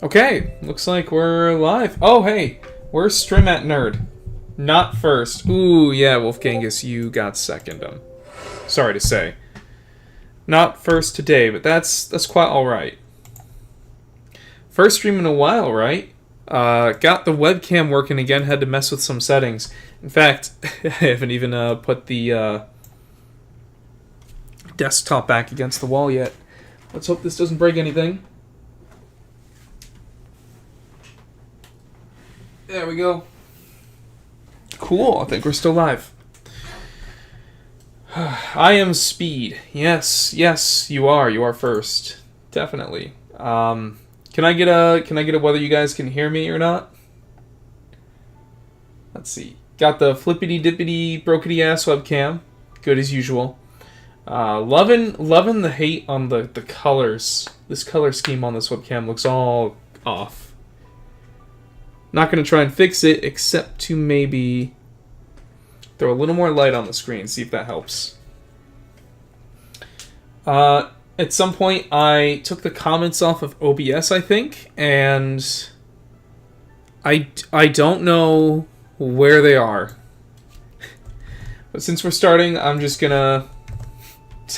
Okay, looks like we're live. Oh, hey, where's Stream at Nerd? Not first. Ooh, yeah, Wolfgangus, you got second. Sorry to say. Not first today, but that's quite alright. First stream in a while, right? Got the webcam working again, had to mess with some settings. In fact, I haven't even put the desktop back against the wall yet. Let's hope this doesn't break anything. There we go. Cool, I think we're still live. I am Speed. Yes, you are. You are first. Definitely. Can I get a whether you guys can hear me or not? Let's see. Got the flippity dippity brokety ass webcam. Good as usual. Loving the hate on the colors. This color scheme on this webcam looks all off. Not going to try and fix it, except to maybe throw a little more light on the screen, see if that helps. At some point, I took the comments off of OBS, I think, and I don't know where they are. But since we're starting, I'm just going to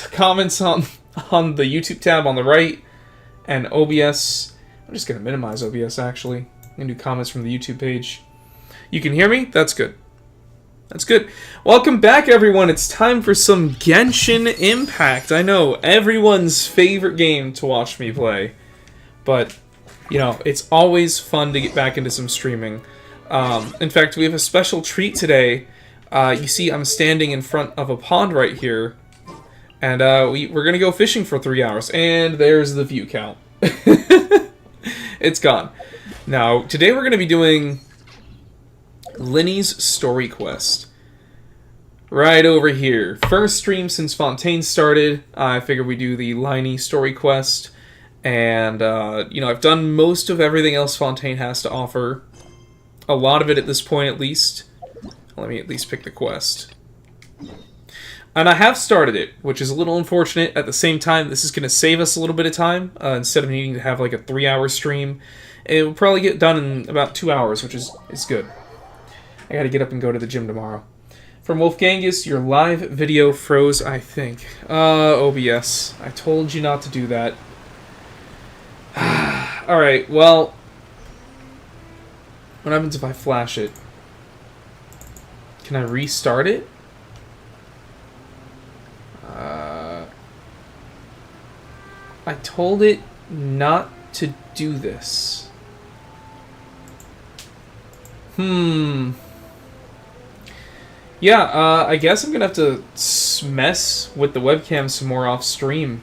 comments on the YouTube tab on the right, and OBS. I'm just going to minimize OBS, actually. I'm going to do comments from the YouTube page. You can hear me? That's good. That's good. Welcome back, everyone. It's time for some Genshin Impact. I know, everyone's favorite game to watch me play. But, you know, it's always fun to get back into some streaming. In fact, we have a special treat today. You see, I'm standing in front of a pond right here. And we're going to go fishing for 3 hours. And there's the view count. It's gone. Now, today we're going to be doing Lyney's story quest. Right over here. First stream since Fontaine started. I figured we'd do the Lyney story quest. And, you know, I've done most of everything else Fontaine has to offer. A lot of it at this point, at least. Let me at least pick the quest. And I have started it, which is a little unfortunate. At the same time, this is going to save us a little bit of time. Instead of needing to have like a 3-hour stream. It will probably get done in about 2 hours, which is good. I gotta get up and go to the gym tomorrow. From Wolfgangus, your live video froze, I think. OBS. I told you not to do that. Alright, well... what happens if I flash it? Can I restart it? I told it not to do this. Yeah, I guess I'm gonna have to mess with the webcam some more off stream.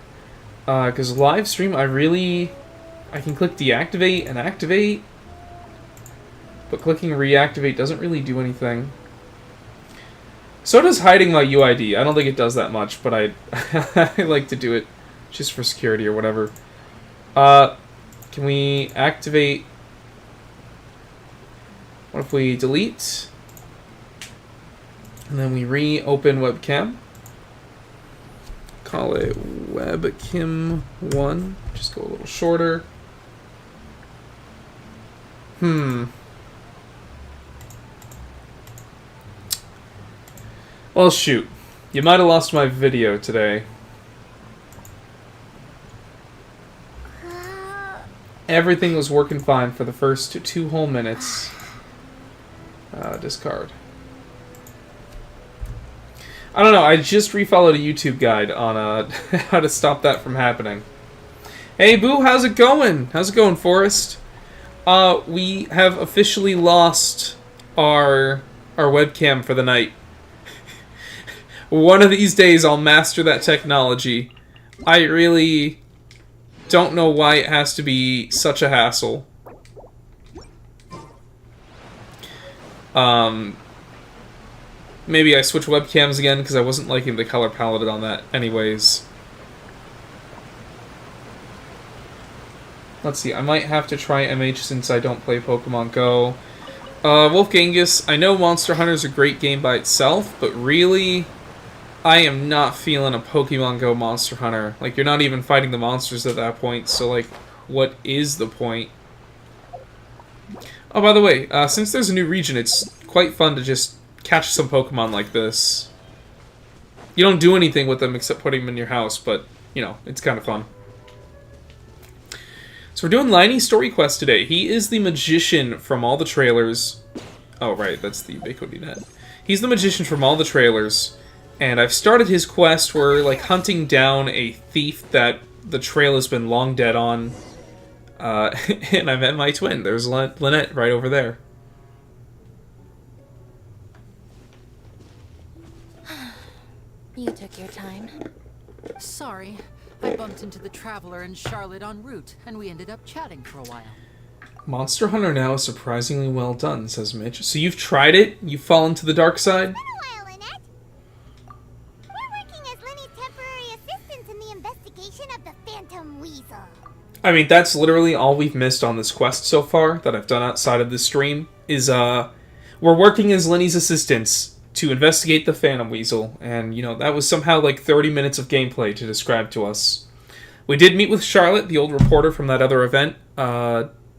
Because live stream, I can click deactivate and activate. But clicking reactivate doesn't really do anything. So does hiding my UID. I don't think it does that much, but I like to do it just for security or whatever. Can we activate... what if we delete? And then we reopen webcam. Call it webcam1. Just go a little shorter. Well, shoot. You might have lost my video today. Everything was working fine for the first 2 whole minutes. Discard. I don't know, I just refollowed a YouTube guide on how to stop that from happening. Hey Boo, how's it going? How's it going, Forrest? We have officially lost our webcam for the night. One of these days I'll master that technology. I really don't know why it has to be such a hassle. Maybe I switch webcams again because I wasn't liking the color palette on that anyways. Let's see, I might have to try MH since I don't play Pokemon Go. Wolfgangus, I know Monster Hunter's a great game by itself, but really, I am not feeling a Pokemon Go Monster Hunter. Like, you're not even fighting the monsters at that point, so, like, what is the point? Oh, by the way, since there's a new region, it's quite fun to just catch some Pokemon like this. You don't do anything with them except putting them in your house, but, you know, it's kind of fun. So we're doing Lyney's story quest today. He is the magician from all the trailers. Oh, right, that's the Ubiquity Net. He's the magician from all the trailers, and I've started his quest. We're, like, hunting down a thief that the trail has been long dead on. And I met my twin. There's Lynette right over there. You took your time. Sorry, I bumped into the Traveler and Charlotte en route, and we ended up chatting for a while. Monster Hunter now is surprisingly well done, says Mitch. So you've tried it? You've fallen to the dark side? It's been a while, Lynette. We're working as Lyney's temporary assistants in the investigation of the Phantom Weasel. I mean, that's literally all we've missed on this quest so far that I've done outside of this stream, is, we're working as Lyney's assistants to investigate the Phantom Weasel, and, you know, that was somehow like 30 minutes of gameplay to describe to us. We did meet with Charlotte, the old reporter from that other event.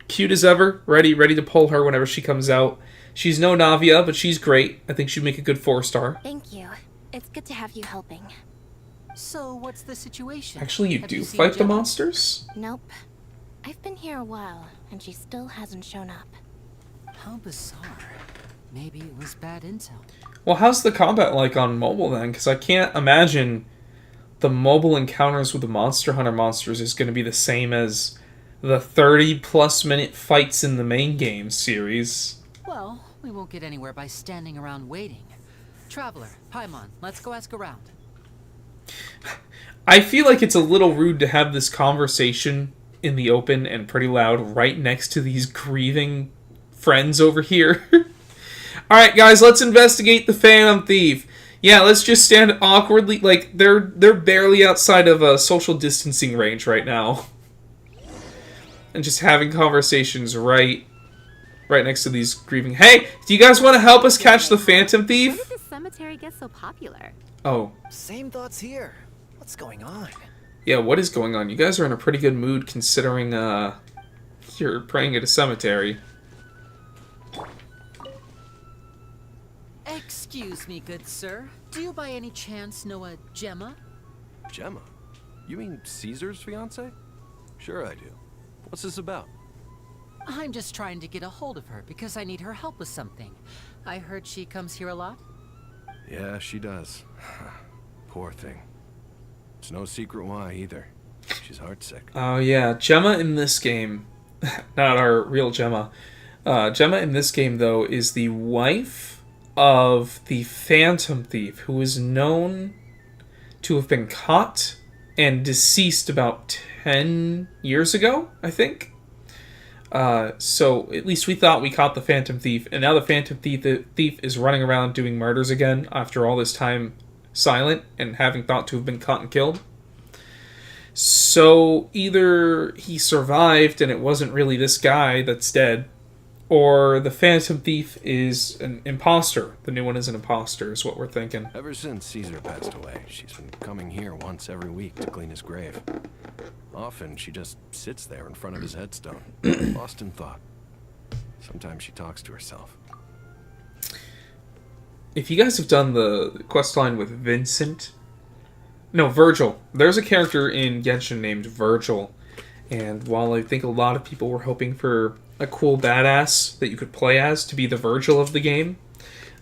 Cute as ever, ready to pull her whenever she comes out. She's no Navia, but she's great. I think she'd make a good 4-star. Thank you. It's good to have you helping. So, what's the situation? Actually, you Have do seen fight the Gemma? monsters? Nope. I've been here a while, and she still hasn't shown up. How bizarre. Maybe it was bad intel. Well, how's the combat like on mobile then? Because I can't imagine the mobile encounters with the Monster Hunter monsters is going to be the same as the 30-plus minute fights in the main game series. Well, we won't get anywhere by standing around waiting. Traveler, Paimon, let's go ask around. I feel like it's a little rude to have this conversation in the open and pretty loud right next to these grieving friends over here. Alright guys, let's investigate the Phantom Thief. Yeah, let's just stand awkwardly, like, they're barely outside of a social distancing range right now. And just having conversations right next to these grieving... Hey, do you guys want to help us catch the Phantom Thief? When did this cemetery get so popular? Oh. Same thoughts here. What's going on? Yeah, what is going on? You guys are in a pretty good mood considering, you're praying at a cemetery. Excuse me, good sir. Do you by any chance know a Gemma? Gemma? You mean Caesar's fiance? Sure I do. What's this about? I'm just trying to get a hold of her because I need her help with something. I heard she comes here a lot. Yeah, she does. Poor thing. It's no secret why either. She's heartsick. Oh yeah, Gemma in this game, not our real Gemma. Gemma in this game, though, is the wife of the Phantom Thief, who is known to have been caught and deceased about 10 years ago, I think. So at least we thought we caught the Phantom Thief, and now the Phantom Thief is running around doing murders again after all this time silent and having thought to have been caught and killed. So either he survived and it wasn't really this guy that's dead, or the Phantom Thief is an imposter. The new one is an imposter, is what we're thinking. Ever since Caesar passed away, she's been coming here once every week to clean his grave. Often she just sits there in front of his headstone, lost in thought. Sometimes she talks to herself. If you guys have done the questline with Virgil. There's a character in Genshin named Virgil. And while I think a lot of people were hoping for a cool badass that you could play as to be the Virgil of the game,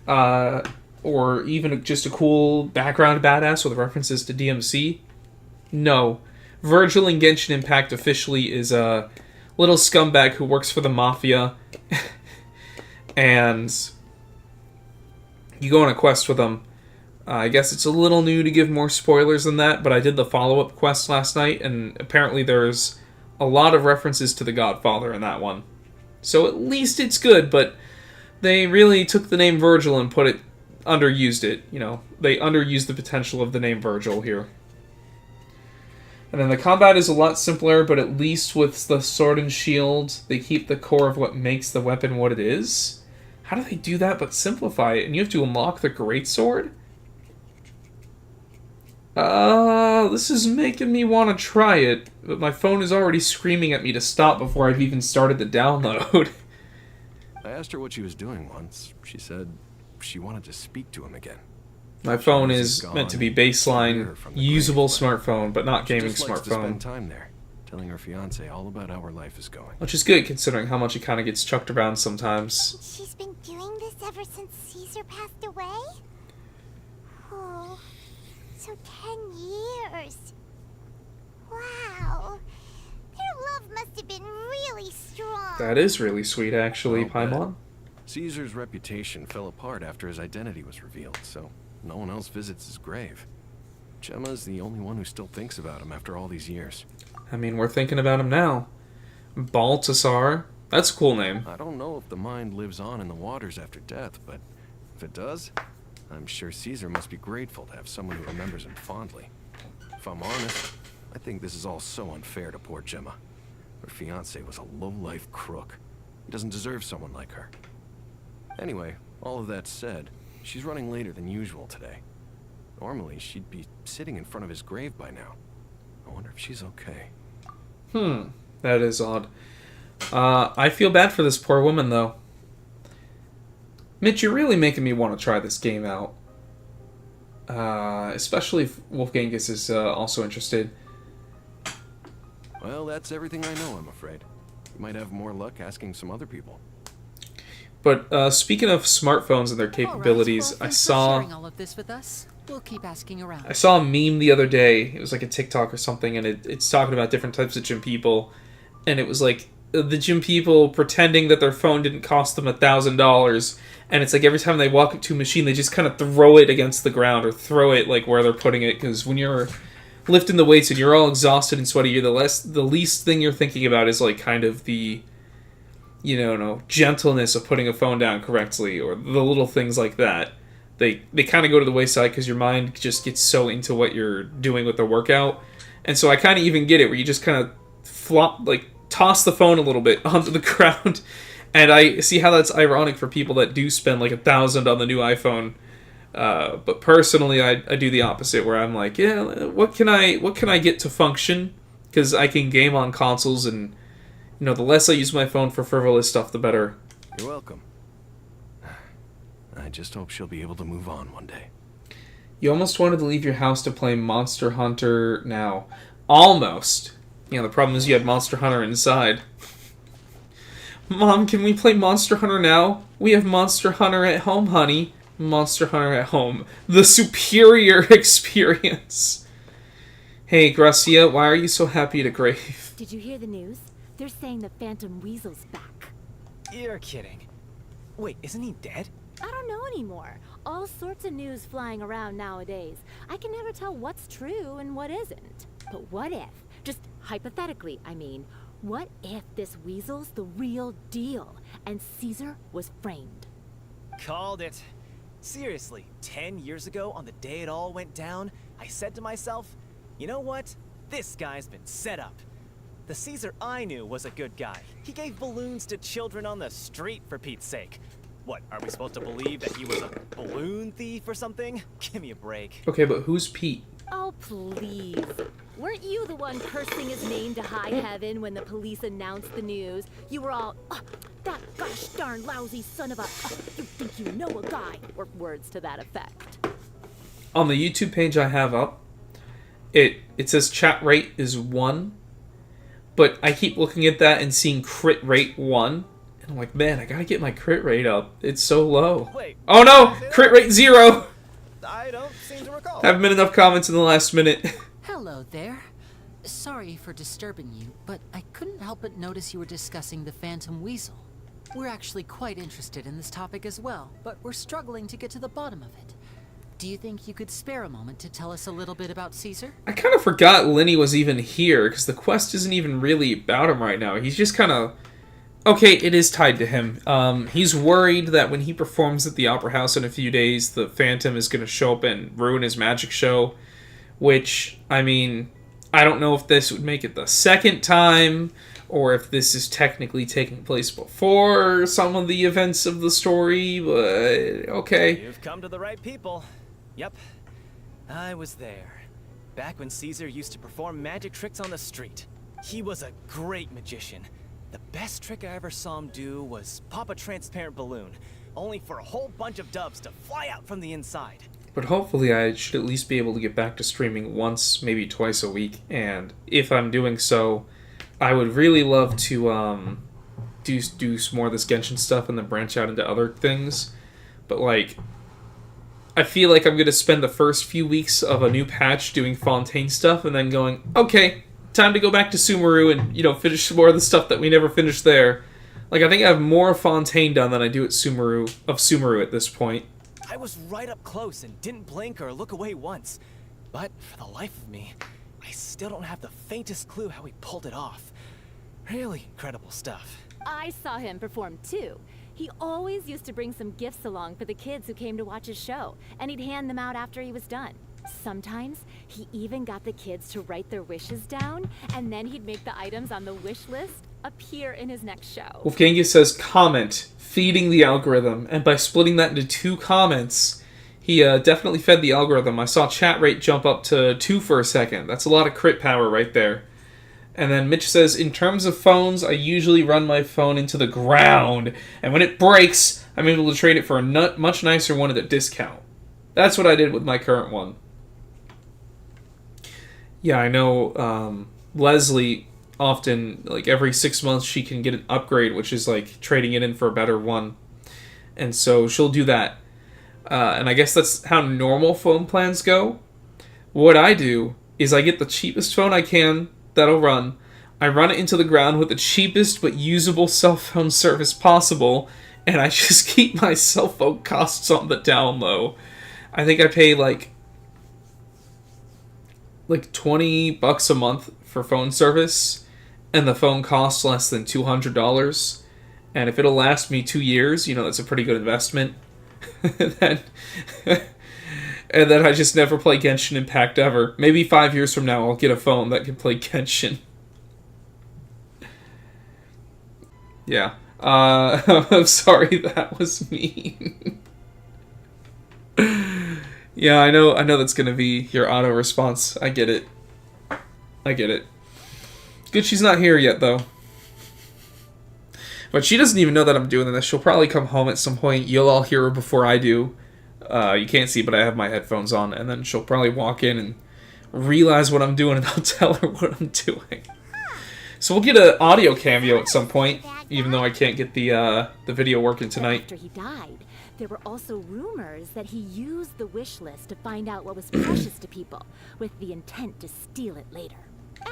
or even just a cool background badass with references to DMC, no. Virgil in Genshin Impact officially is a little scumbag who works for the Mafia. And you go on a quest with him. I guess it's a little new to give more spoilers than that, but I did the follow-up quest last night, and apparently there's a lot of references to The Godfather in that one. So at least it's good, but they really took the name Virgil and underused it. You know, they underused the potential of the name Virgil here. And then the combat is a lot simpler, but at least with the sword and shield, they keep the core of what makes the weapon what it is. How do they do that but simplify it? And you have to unlock the greatsword? This is making me want to try it, but my phone is already screaming at me to stop before I've even started the download. asked her what she was doing once. She said she wanted to speak to him again. My phone is meant to be baseline, usable smartphone, but not gaming She just likes to spend smartphone. time there, telling her fiance all about how her life is going. Which is good, considering how much it kind of gets chucked around sometimes. She's been doing this ever since Caesar passed away? Oh, so 10 years. Wow. Their love must have been really strong. That is really sweet, actually, I'll bet. Paimon. Caesar's reputation fell apart after his identity was revealed, so no one else visits his grave. Gemma's the only one who still thinks about him after all these years. I mean, we're thinking about him now. Baltasar. That's a cool name. I don't know if the mind lives on in the waters after death, but if it does, I'm sure Caesar must be grateful to have someone who remembers him fondly. If I'm honest, I think this is all so unfair to poor Gemma. Her fiancé was a low-life crook. He doesn't deserve someone like her. Anyway, all of that said, she's running later than usual today. Normally, she'd be sitting in front of his grave by now. I wonder if she's okay. That is odd. I feel bad for this poor woman, though. Mitch, you're really making me want to try this game out. Especially if Wolfgangus is also interested. Well, that's everything I know, I'm afraid. You might have more luck asking some other people. But speaking of smartphones and their capabilities, All right, well, I thanks for saw sharing all of this with us. We'll keep asking around. a meme the other day. It was like a TikTok or something, and it's talking about different types of gym people, and it was like the gym people pretending that their phone didn't cost them $1,000, and it's like every time they walk up to a machine, they just kind of throw it against the ground or throw it like where they're putting it, because when you're lifting the weights and you're all exhausted and sweaty, you're the least thing you're thinking about is like kind of the gentleness of putting a phone down correctly, or the little things like that. They kind of go to the wayside because your mind just gets so into what you're doing with the workout. And so I kind of even get it where you just kind of toss the phone a little bit onto the ground. And I see how that's ironic for people that do spend like $1,000 on the new iPhone. But personally, I do the opposite, where I'm like, yeah, what can I get to function? Because I can game on consoles, and the less I use my phone for frivolous stuff, the better. You're welcome. I just hope she'll be able to move on one day. You almost wanted to leave your house to play Monster Hunter now. Almost. The problem is you had Monster Hunter inside. Mom, can we play Monster Hunter now? We have Monster Hunter at home, honey. Monster Hunter at home. The superior experience. Hey, Gracia, why are you so happy to grave? Did you hear the news? They're saying the Phantom Weasel's back. You're kidding. Wait, isn't he dead? I don't know anymore. All sorts of news flying around nowadays. I can never tell what's true and what isn't. But what if, just hypothetically, I mean, what if this weasel's the real deal and Caesar was framed? Called it. Seriously, 10 years ago, on the day it all went down, I said to myself, you know what? This guy's been set up. The Caesar I knew was a good guy. He gave balloons to children on the street, for Pete's sake. What, are we supposed to believe that he was a balloon thief or something? Give me a break. Okay, but who's Pete? Oh, please. Weren't you the one cursing his name to high heaven when the police announced the news? You were all, that gosh darn lousy son of a, you think you know a guy, or words to that effect. On the YouTube page I have up, it says chat rate is 1, but I keep looking at that and seeing crit rate 1. I'm like, man, I gotta get my crit rate up. It's so low. Wait, oh no! Crit rate 0! I don't seem to recall. Haven't been enough comments in the last minute. Hello there. Sorry for disturbing you, but I couldn't help but notice you were discussing the Phantom Weasel. We're actually quite interested in this topic as well, but we're struggling to get to the bottom of it. Do you think you could spare a moment to tell us a little bit about Caesar? I kind of forgot Lyney was even here, because the quest isn't even really about him right now. He's just kind of... Okay, it is tied to him. He's worried that when he performs at the Opera House in a few days, the Phantom is going to show up and ruin his magic show. Which, I mean, I don't know if this would make it the second time, or if this is technically taking place before some of the events of the story, but okay. You've come to the right people. Yep, I was there. Back when Caesar used to perform magic tricks on the street. He was a great magician. The best trick I ever saw him do was pop a transparent balloon, only for a whole bunch of doves to fly out from the inside. But hopefully I should at least be able to get back to streaming once, maybe twice a week. And if I'm doing so, I would really love to do some more of this Genshin stuff and then branch out into other things. But like, I feel like I'm going to spend the first few weeks of a new patch doing Fontaine stuff and then going, okay, time to go back to Sumeru and, you know, finish some more of the stuff that we never finished there. Like, I think I have more Fontaine done than I do at Sumeru at this point. I was right up close and didn't blink or look away once. But for the life of me, I still don't have the faintest clue how he pulled it off. Really incredible stuff. I saw him perform too. He always used to bring some gifts along for the kids who came to watch his show, and he'd hand them out after he was done. Sometimes, he even got the kids to write their wishes down, and then he'd make the items on the wish list appear in his next show. Wolfgangia says, comment, feeding the algorithm. And by splitting that into 2 comments, he definitely fed the algorithm. I saw chat rate jump up to 2 for a second. That's a lot of crit power right there. And then Mitch says, in terms of phones, I usually run my phone into the ground. And when it breaks, I'm able to trade it for a much nicer one at a discount. That's what I did with my current one. Yeah, I know Leslie often, like every 6 months, she can get an upgrade, which is like trading it in for a better one. And so she'll do that. And I guess that's how normal phone plans go. What I do is I get the cheapest phone I can that'll run. I run it into the ground with the cheapest but usable cell phone service possible, and I just keep my cell phone costs on the down low. I think I pay like $20 a month for phone service, and the phone costs less than $200. And if it'll last me 2 years, you know, that's a pretty good investment. and then I just never play Genshin Impact ever. Maybe 5 years from now I'll get a phone that can play Genshin. Yeah. I'm sorry, that was mean. Yeah, I know that's gonna be your auto response. I get it. Good she's not here yet, though. But she doesn't even know that I'm doing this. She'll probably come home at some point. You'll all hear her before I do. You can't see, but I have my headphones on. And then she'll probably walk in and realize what I'm doing, and I'll tell her what I'm doing. So we'll get an audio cameo at some point, even though I can't get the video working tonight. After he died, there were also rumors that he used the wish list to find out what was precious to people, with the intent to steal it later.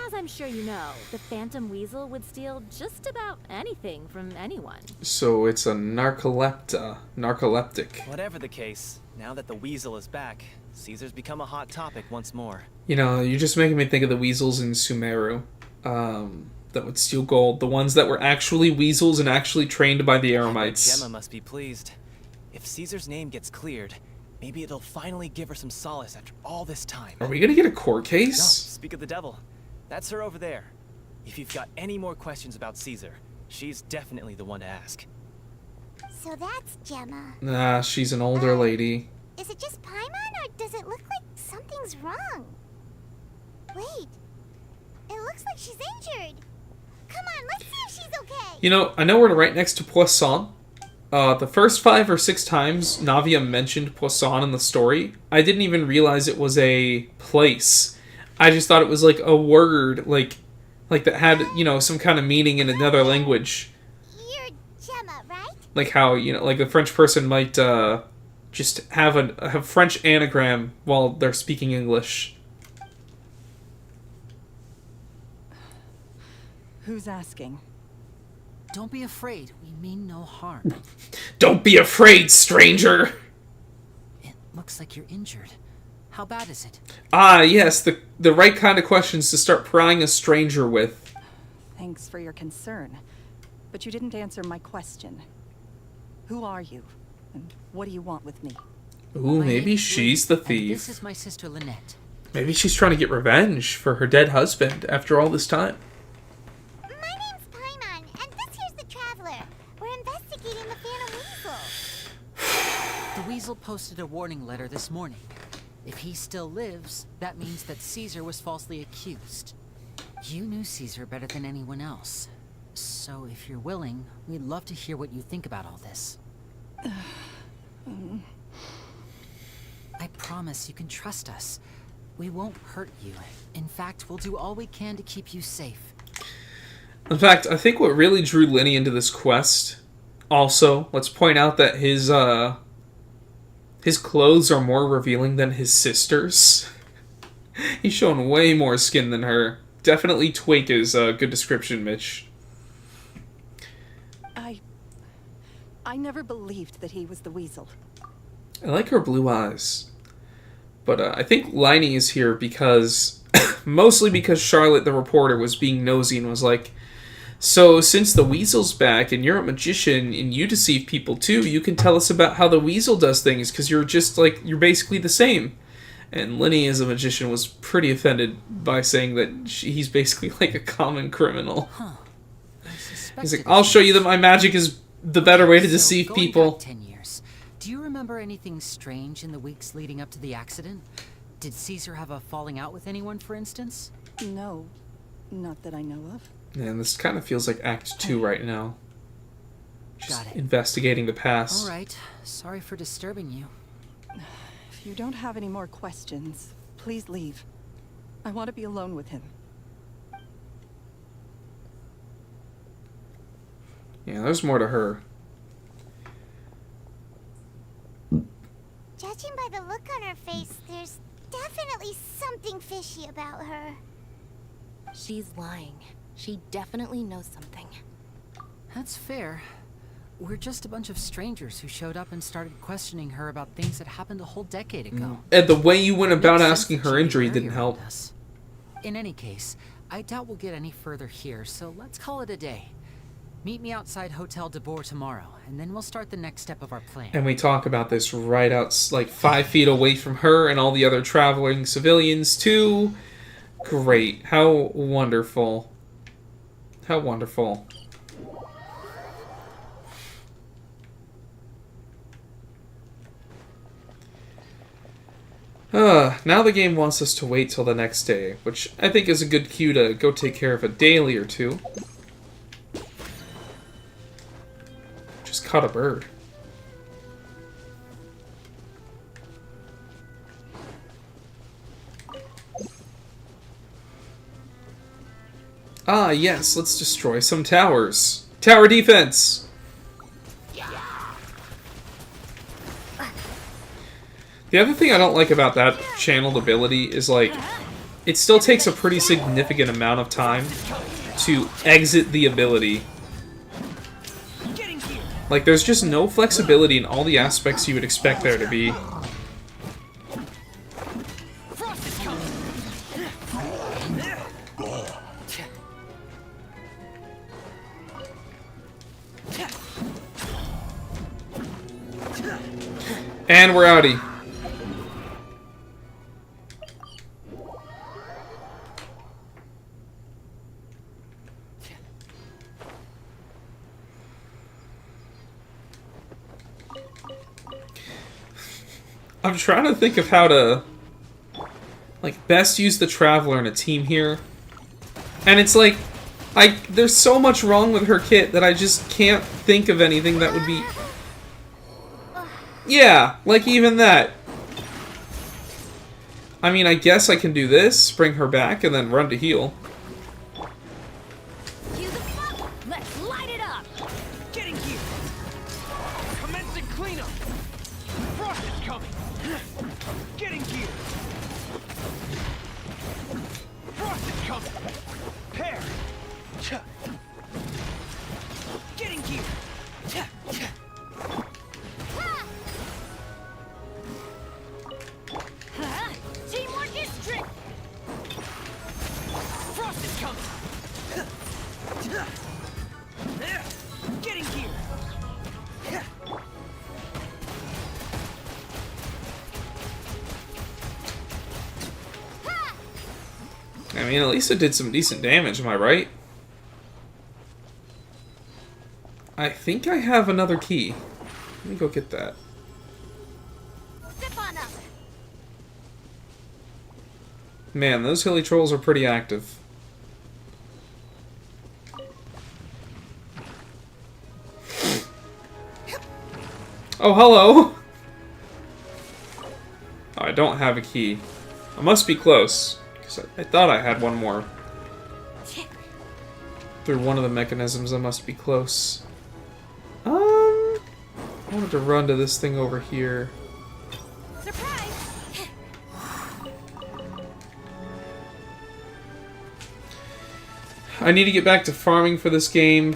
As I'm sure you know, the Phantom Weasel would steal just about anything from anyone. So it's a narcoleptic. Whatever the case, now that the weasel is back, Caesar's become a hot topic once more. You know, you're just making me think of the weasels in Sumeru that would steal gold. The ones that were actually weasels and actually trained by the Eremites. Gemma must be pleased. If Caesar's name gets cleared, maybe it'll finally give her some solace after all this time. Are we gonna get a court No, case? speak of the devil. That's her over there. If you've got any more questions about Caesar, she's definitely the one to ask. So that's Gemma. Nah, she's an older lady. Is it just Paimon, or does it look like something's wrong? Wait. It looks like she's injured. Come on, let's see if she's okay. You know, I know we're right next to Poisson. The first 5 or 6 times Navia mentioned Poisson in the story, I didn't even realize it was a place. I just thought it was like a word, like that had, you know, some kind of meaning in another language. You're Gemma, right? Like how, you know, like the French person might just have a French anagram while they're speaking English. Who's asking? Don't be afraid. We mean no harm. Don't be afraid, stranger! It looks like you're injured. How bad is it? Ah, yes, the right kind of questions to start prying a stranger with. Thanks for your concern, but you didn't answer my question. Who are you, and what do you want with me? Ooh, My maybe name's she's Lyney, the and thief. This is my sister Lynette. Maybe she's trying to get revenge for her dead husband after all this time. My name's Paimon, and this here's the Traveler. We're investigating the Phantom Weasel. The Weasel posted a warning letter this morning. If he still lives, that means that Caesar was falsely accused. You knew Caesar better than anyone else. So if you're willing, we'd love to hear what you think about all this. I promise you can trust us. We won't hurt you. In fact, we'll do all we can to keep you safe. In fact, I think what really drew Lyney into this quest, also, let's point out that his clothes are more revealing than his sister's. He's showing way more skin than her. Definitely twink is a good description, Mitch. I never believed that he was the weasel. I like her blue eyes. But I think Lyney is here because... mostly because Charlotte, the reporter, was being nosy and was like, so since the weasel's back and you're a magician and you deceive people too, you can tell us about how the weasel does things because you're just like, you're basically the same. And Lyney, as a magician, was pretty offended by saying that he's basically like a common criminal. Huh. He's like, I'll show you that my magic is the better way to deceive going people. back 10 years, do you remember anything strange in the weeks leading up to the accident? Did Caesar have a falling out with anyone, for instance? No, not that I know of. Man, this kind of feels like Act 2 right now. Just Got it. investigating the past. All right. Sorry for disturbing you. If you don't have any more questions, please leave. I want to be alone with him. Yeah, there's more to her. Judging by the look on her face, there's definitely something fishy about her. She's lying. She definitely knows something. That's fair. We're just a bunch of strangers who showed up and started questioning her about things that happened a whole decade ago. And the way you went about Makes sense asking that her she'd be injury wary didn't around help. us. In any case, I doubt we'll get any further here, so let's call it a day. Meet me outside Hotel de Boer tomorrow, and then we'll start the next step of our plan. And we talk about this right out, like 5 feet away from her and all the other traveling civilians, too. Great. How wonderful. How wonderful. Now the game wants us to wait till the next day, which I think is a good cue to go take care of a daily or two. Just caught a bird. Ah, yes, let's destroy some towers. Tower defense! The other thing I don't like about that channeled ability is, like, it still takes a pretty significant amount of time to exit the ability. Like, there's just no flexibility in all the aspects you would expect there to be. And we're outie. I'm trying to think of how to, like, best use the Traveler in a team here. And it's like, there's so much wrong with her kit that I just can't think of anything that would be... Yeah, like even that. I mean, I guess I can do this, bring her back, and then run to heal. Cue the clock. Let's light it up. Getting here! Commencing cleanup! Frost is coming! Getting here! Frost is coming! Pair! Getting here! Teamwork is strict. Frost is coming! Getting here! I mean, at least it did some decent damage, am I right? I think I have another key. Let me go get that. Zip on up. Man, those hilly trolls are pretty active. Oh, hello! Oh, I don't have a key. I must be close, because I thought I had one more. Through one of the mechanisms, I must be close. I wanted to run to this thing over here. Surprise! I need to get back to farming for this game.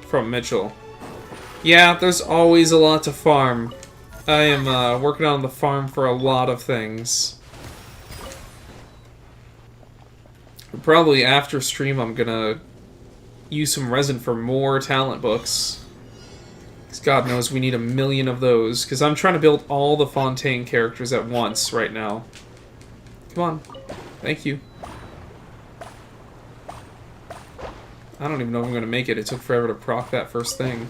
From Mitchell. Yeah, there's always a lot to farm. I am working on the farm for a lot of things. Probably after stream I'm gonna use some resin for more talent books. Because God knows we need 1,000,000 of those. Because I'm trying to build all the Fontaine characters at once right now. Come on. Thank you. I don't even know if I'm going to make it. It took forever to proc that first thing.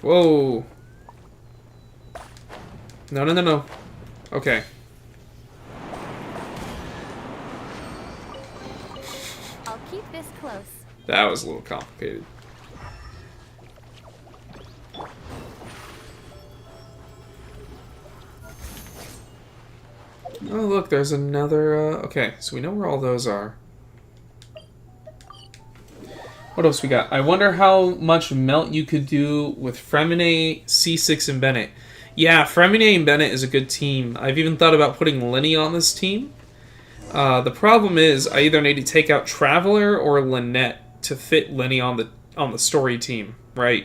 Whoa. No, no, no, no. Okay. I'll keep this close. That was a little complicated. Oh, look, there's another, okay, so we know where all those are. What else we got? I wonder how much melt you could do with Fremine, C6, and Bennett. Yeah, Fremine and Bennett is a good team. I've even thought about putting Lyney on this team. The problem is, I either need to take out Traveler or Lynette to fit Lyney on the story team, right?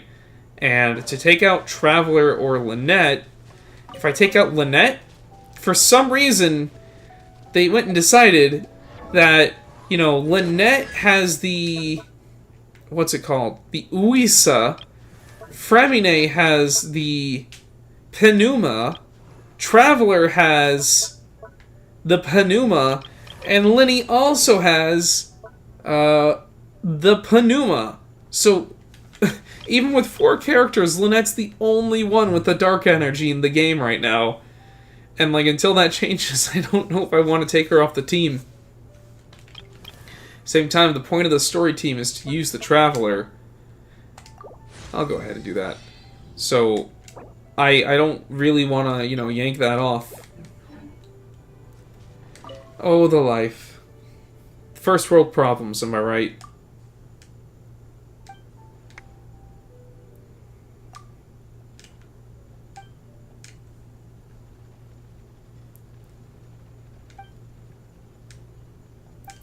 And to take out Traveler or Lynette, if I take out Lynette, for some reason, they went and decided that, you know, Lynette has the... What's it called? The Uisa. Fremine has the Penuma. Traveler has the Penuma. And Lyney also has the Penuma. So, even with 4 characters, Lynette's the only one with the dark energy in the game right now. And, like, until that changes, I don't know if I want to take her off the team. Same time, the point of the story team is to use the Traveler. I'll go ahead and do that. So, I don't really want to, you know, yank that off. Oh, the life. First world problems, am I right?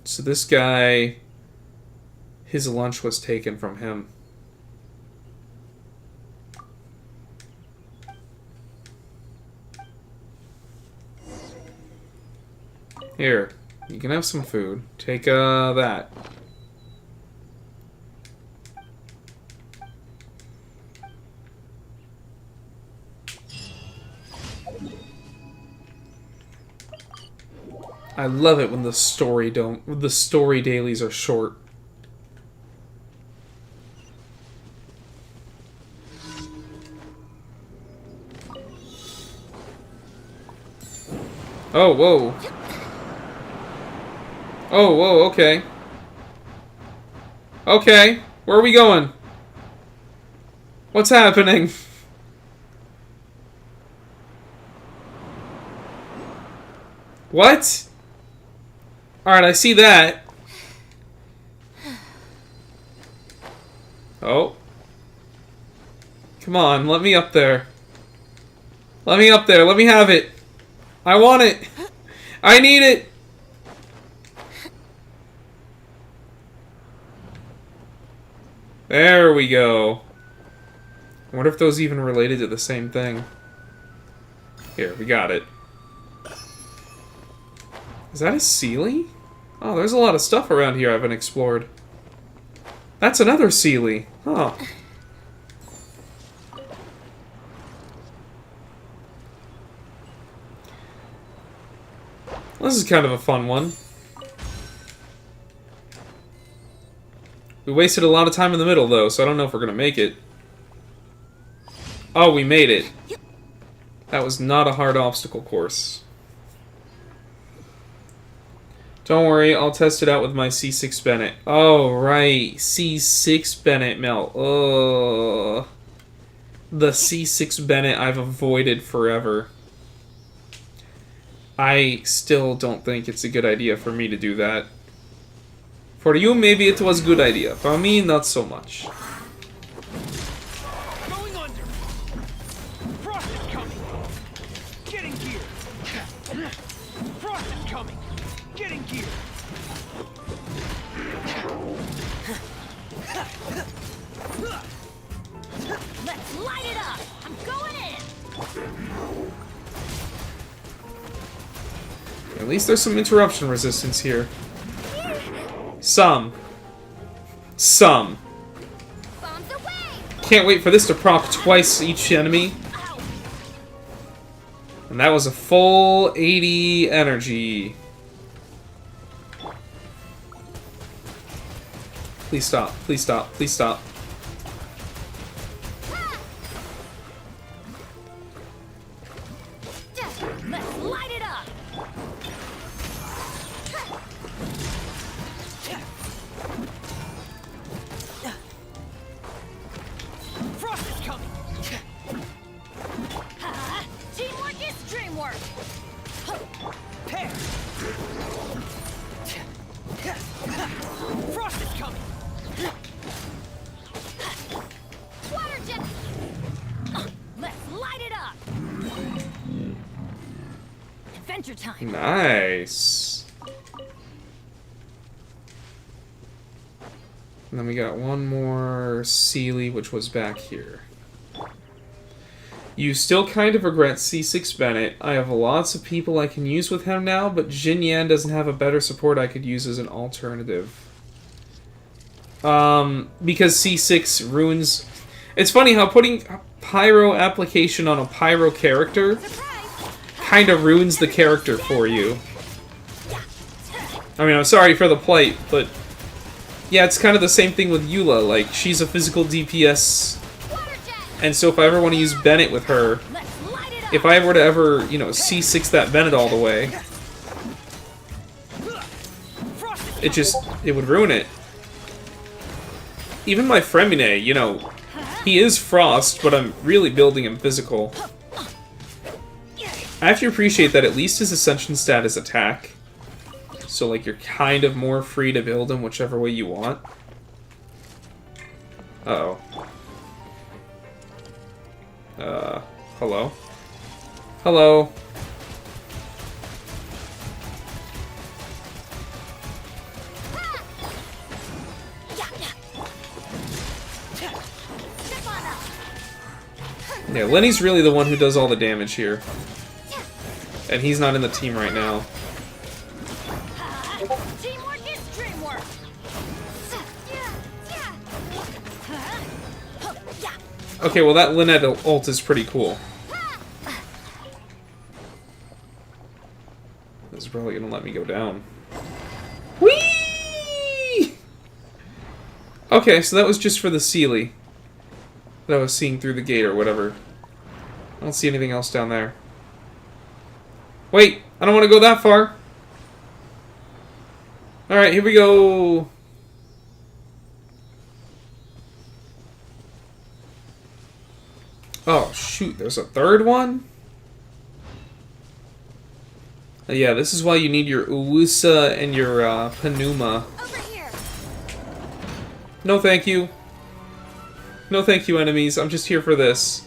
So this guy, his lunch was taken from him. Here, you can have some food. Take that. I love it when the story dailies are short. Oh, whoa. Oh, whoa, okay. Okay, where are we going? What's happening? What? Alright, I see that. Oh. Come on, let me up there. Let me up there, let me have it. I want it. I need it. There we go. I wonder if those even related to the same thing. Here, we got it. Is that a Sealy? Oh, there's a lot of stuff around here I haven't explored. That's another Sealy. Huh. This is kind of a fun one. We wasted a lot of time in the middle, though, so I don't know if we're going to make it. Oh, we made it. That was not a hard obstacle course. Don't worry, I'll test it out with my C6 Bennett. Oh, right. C6 Bennett melt. Ugh. The C6 Bennett I've avoided forever. I still don't think it's a good idea for me to do that. For you, maybe it was a good idea. For me, not so much. Going under. Frost is coming. Getting gear. Frost is coming. Getting gear. Let's light it up! I'm going in! At least there's some interruption resistance here. Some. Bombs away! Can't wait for this to proc twice each enemy. And that was a full 80 energy. Please stop, please stop, please stop. Let's light it up! Frost is coming. Teamwork is dreamwork! Pair. Frost is coming. Water jet! Let's light it up! Adventure time! Nice. And then we got one more Sealy, which was back here. You still kind of regret C6 Bennett. I have lots of people I can use with him now, but Jin Yan doesn't have a better support I could use as an alternative. Because C6 ruins... It's funny how putting Pyro application on a Pyro character kind of ruins the character for you. I mean, I'm sorry for the plight, but... Yeah, it's kind of the same thing with Eula. Like, she's a physical DPS, and so if I ever want to use Bennett with her, if I were to ever, you know, C6 that Bennett all the way, it would ruin it. Even my Fremine, you know, he is Frost, but I'm really building him physical. I have to appreciate that at least his Ascension stat is attack. So, like, you're kind of more free to build him whichever way you want. Uh-oh. Hello? Hello? Yeah, Lyney's really the one who does all the damage here. And he's not in the team right now. Teamwork is dreamwork! Okay, well that Lynette ult is pretty cool. This is probably gonna let me go down. Whee! Okay, so that was just for the Sealy that I was seeing through the gate or whatever. I don't see anything else down there. Wait, I don't want to go that far. Alright, here we go. Oh, shoot, there's a third one? Yeah, this is why you need your Uwusa and your Panuma. Over here. No thank you. No thank you, enemies. I'm just here for this.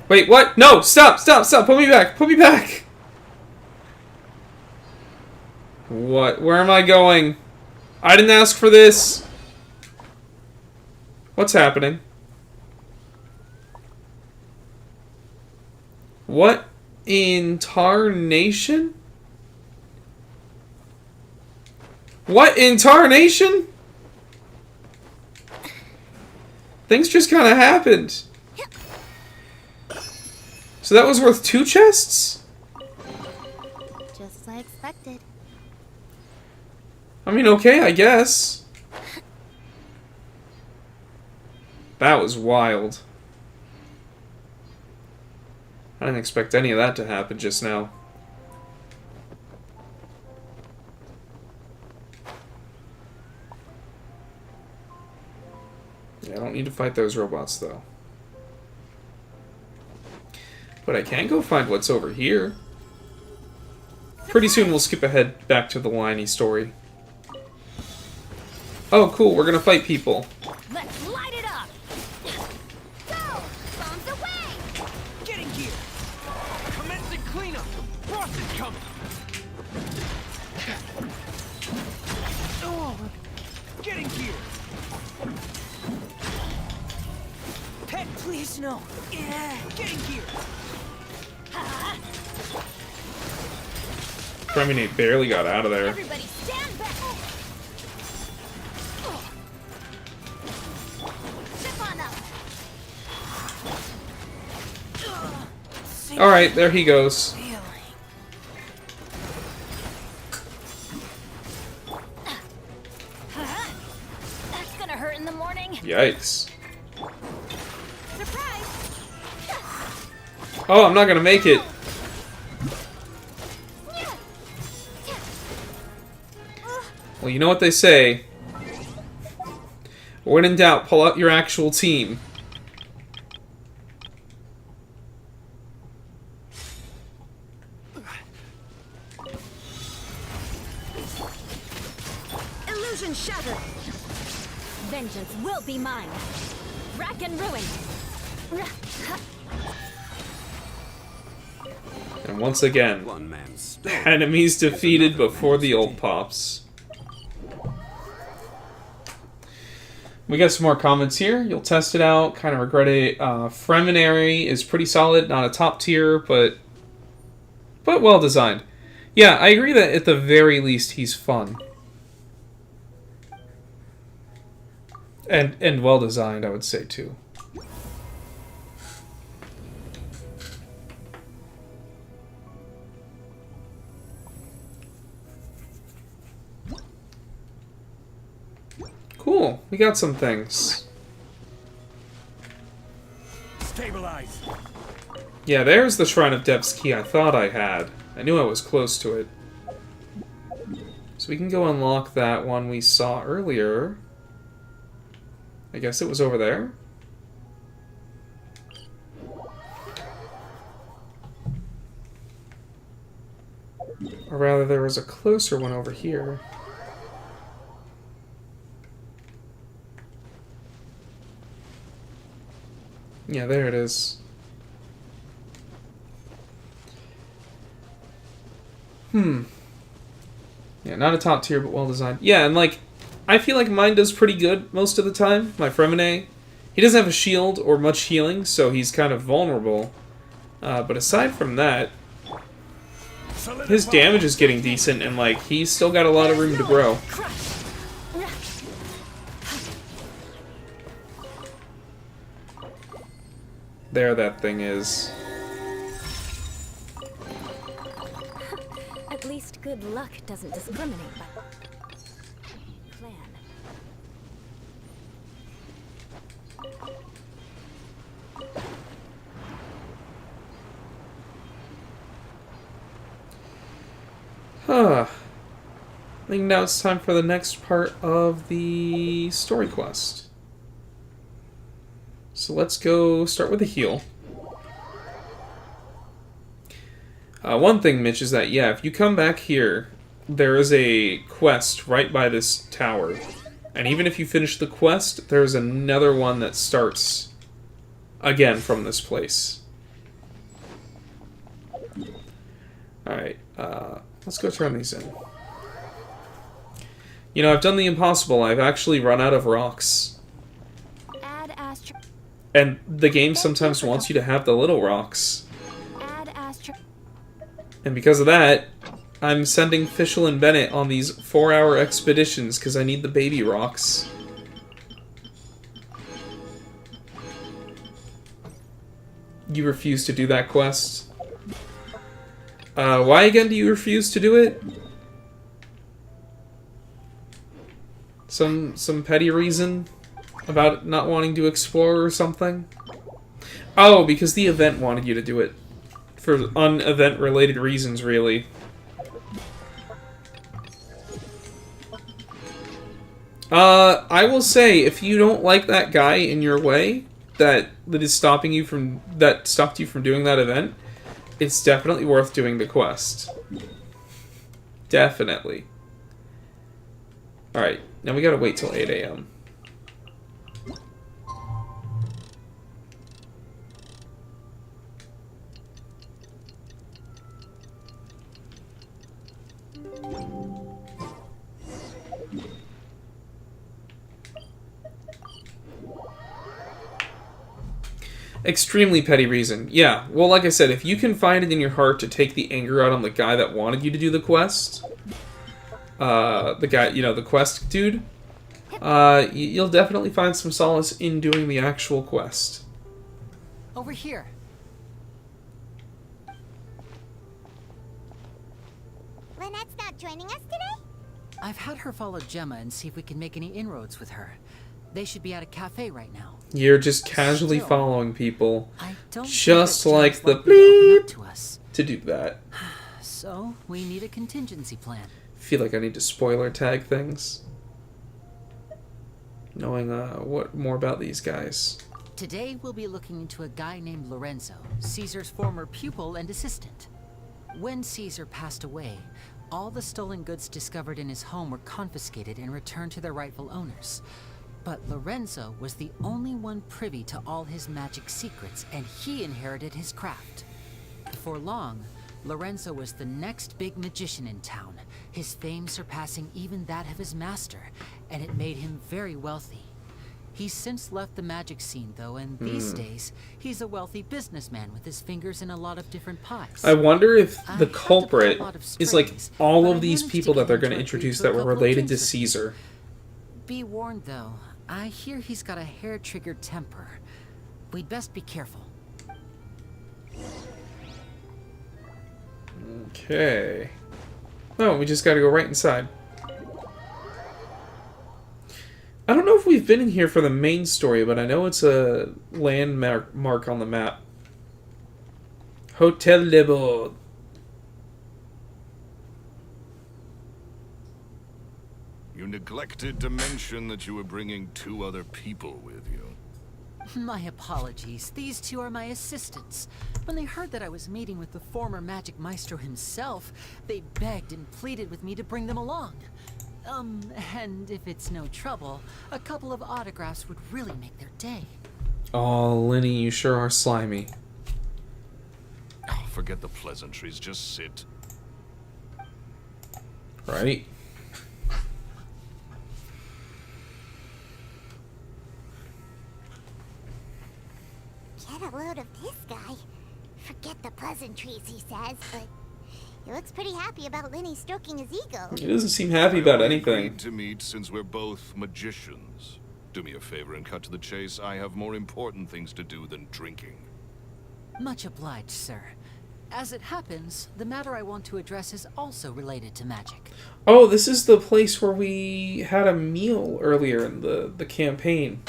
Wait, what? No! Stop! Stop! Stop! Put me back! Put me back! What? Where am I going? I didn't ask for this! What's happening? What in tarnation? What in tarnation? Things just kind of happened. So that was worth 2 chests? Just as I expected. I mean, okay, I guess. That was wild. I didn't expect any of that to happen just now. Yeah, I don't need to fight those robots, though. But I can go find what's over here. Pretty soon we'll skip ahead back to the Lyney story. Oh, cool, we're gonna fight people. Let's light it up! Go! Bombs away! Getting gear. Commencing cleanup. Frost is coming. Oh, getting gear. Pet, please no. Yeah, getting gear. Terminate barely got out of there. Everybody stand back! Zip on up! Alright, there he goes. That's gonna hurt in the morning. Yikes. Surprise! Oh, I'm not gonna make it. Well, you know what they say. When in doubt, pull out your actual team. Illusion shattered! Vengeance will be mine! Rack and ruin! And once again, One man's enemies defeated before the ult pops. We got some more comments here. You'll test it out. Kind of regret it. Freminary is pretty solid. Not a top tier, but well designed. Yeah, I agree that at the very least he's fun. And well designed, I would say, too. Cool. We got some things. Stabilize. Yeah, there's the Shrine of Depth's key I thought I had. I knew I was close to it. So we can go unlock that one we saw earlier. I guess it was over there. Or rather, there was a closer one over here. Yeah, there it is. Yeah, not a top tier, but well designed. Yeah, and like, I feel like mine does pretty good most of the time. My Fremine. He doesn't have a shield or much healing, so he's kind of vulnerable. But aside from that, his damage is getting decent, and like, he's still got a lot of room to grow. There that thing is. At least good luck doesn't discriminate by clan. Huh. I think now it's time for the next part of the story quest. So let's go start with a heal. One thing, Mitch, is that, yeah, if you come back here, there is a quest right by this tower. And even if you finish the quest, there's another one that starts again from this place. Alright, let's go turn these in. You know, I've done the impossible. I've actually run out of rocks. Add astro. And the game sometimes wants you to have the little rocks. Add astro. And because of that, I'm sending Fischl and Bennett on these 4-hour expeditions because I need the baby rocks. You refuse to do that quest? Why again do you refuse to do it? Some petty reason about not wanting to explore or something? Oh, because the event wanted you to do it. For un-event related reasons, really. I will say, if you don't like that guy in your way, that stopped you from doing that event, it's definitely worth doing the quest. Definitely. Alright, now we gotta wait till 8 a.m. Extremely petty reason. Yeah, well, like I said, if you can find it in your heart to take the anger out on the guy that wanted you to do the quest, the guy, the quest dude, you'll definitely find some solace in doing the actual quest. Over here. Lynette's not joining us today? I've had her follow Gemma and see if we can make any inroads with her. They should be at a cafe right now. You're just casually following people, I don't just like the bleep to us. To do that. So, we need a contingency plan. Feel like I need to spoiler tag things. Knowing what more about these guys. Today, we'll be looking into a guy named Lorenzo, Caesar's former pupil and assistant. When Caesar passed away, all the stolen goods discovered in his home were confiscated and returned to their rightful owners. But Lorenzo was the only one privy to all his magic secrets, and he inherited his craft. Before long, Lorenzo was the next big magician in town, his fame surpassing even that of his master, and it made him very wealthy. He's since left the magic scene, though, and these days, he's a wealthy businessman with his fingers in a lot of different pies. I wonder if the culprit is like all of these people that they're going to introduce that were related to Caesar. Be warned, though. I hear he's got a hair-triggered temper. We'd best be careful. Okay. Oh, we just gotta go right inside. I don't know if we've been in here for the main story, but I know it's a landmark on the map. Hotel Le Bord. You neglected to mention that you were bringing 2 other people with you. My apologies. These 2 are my assistants. When they heard that I was meeting with the former magic maestro himself, they begged and pleaded with me to bring them along. And if it's no trouble, a couple of autographs would really make their day. Oh, Lyney, you sure are slimy. Oh, forget the pleasantries. Just sit. Right? Get a load of this guy. Forget the pleasantries, he says, but he looks pretty happy about Lyney stroking his ego. He doesn't seem happy about anything. Agreed to meet since we're both magicians. Do me a favor and cut to the chase. I have more important things to do than drinking. Much obliged, sir. As it happens, the matter I want to address is also related to magic. Oh, this is the place where we had a meal earlier in the campaign.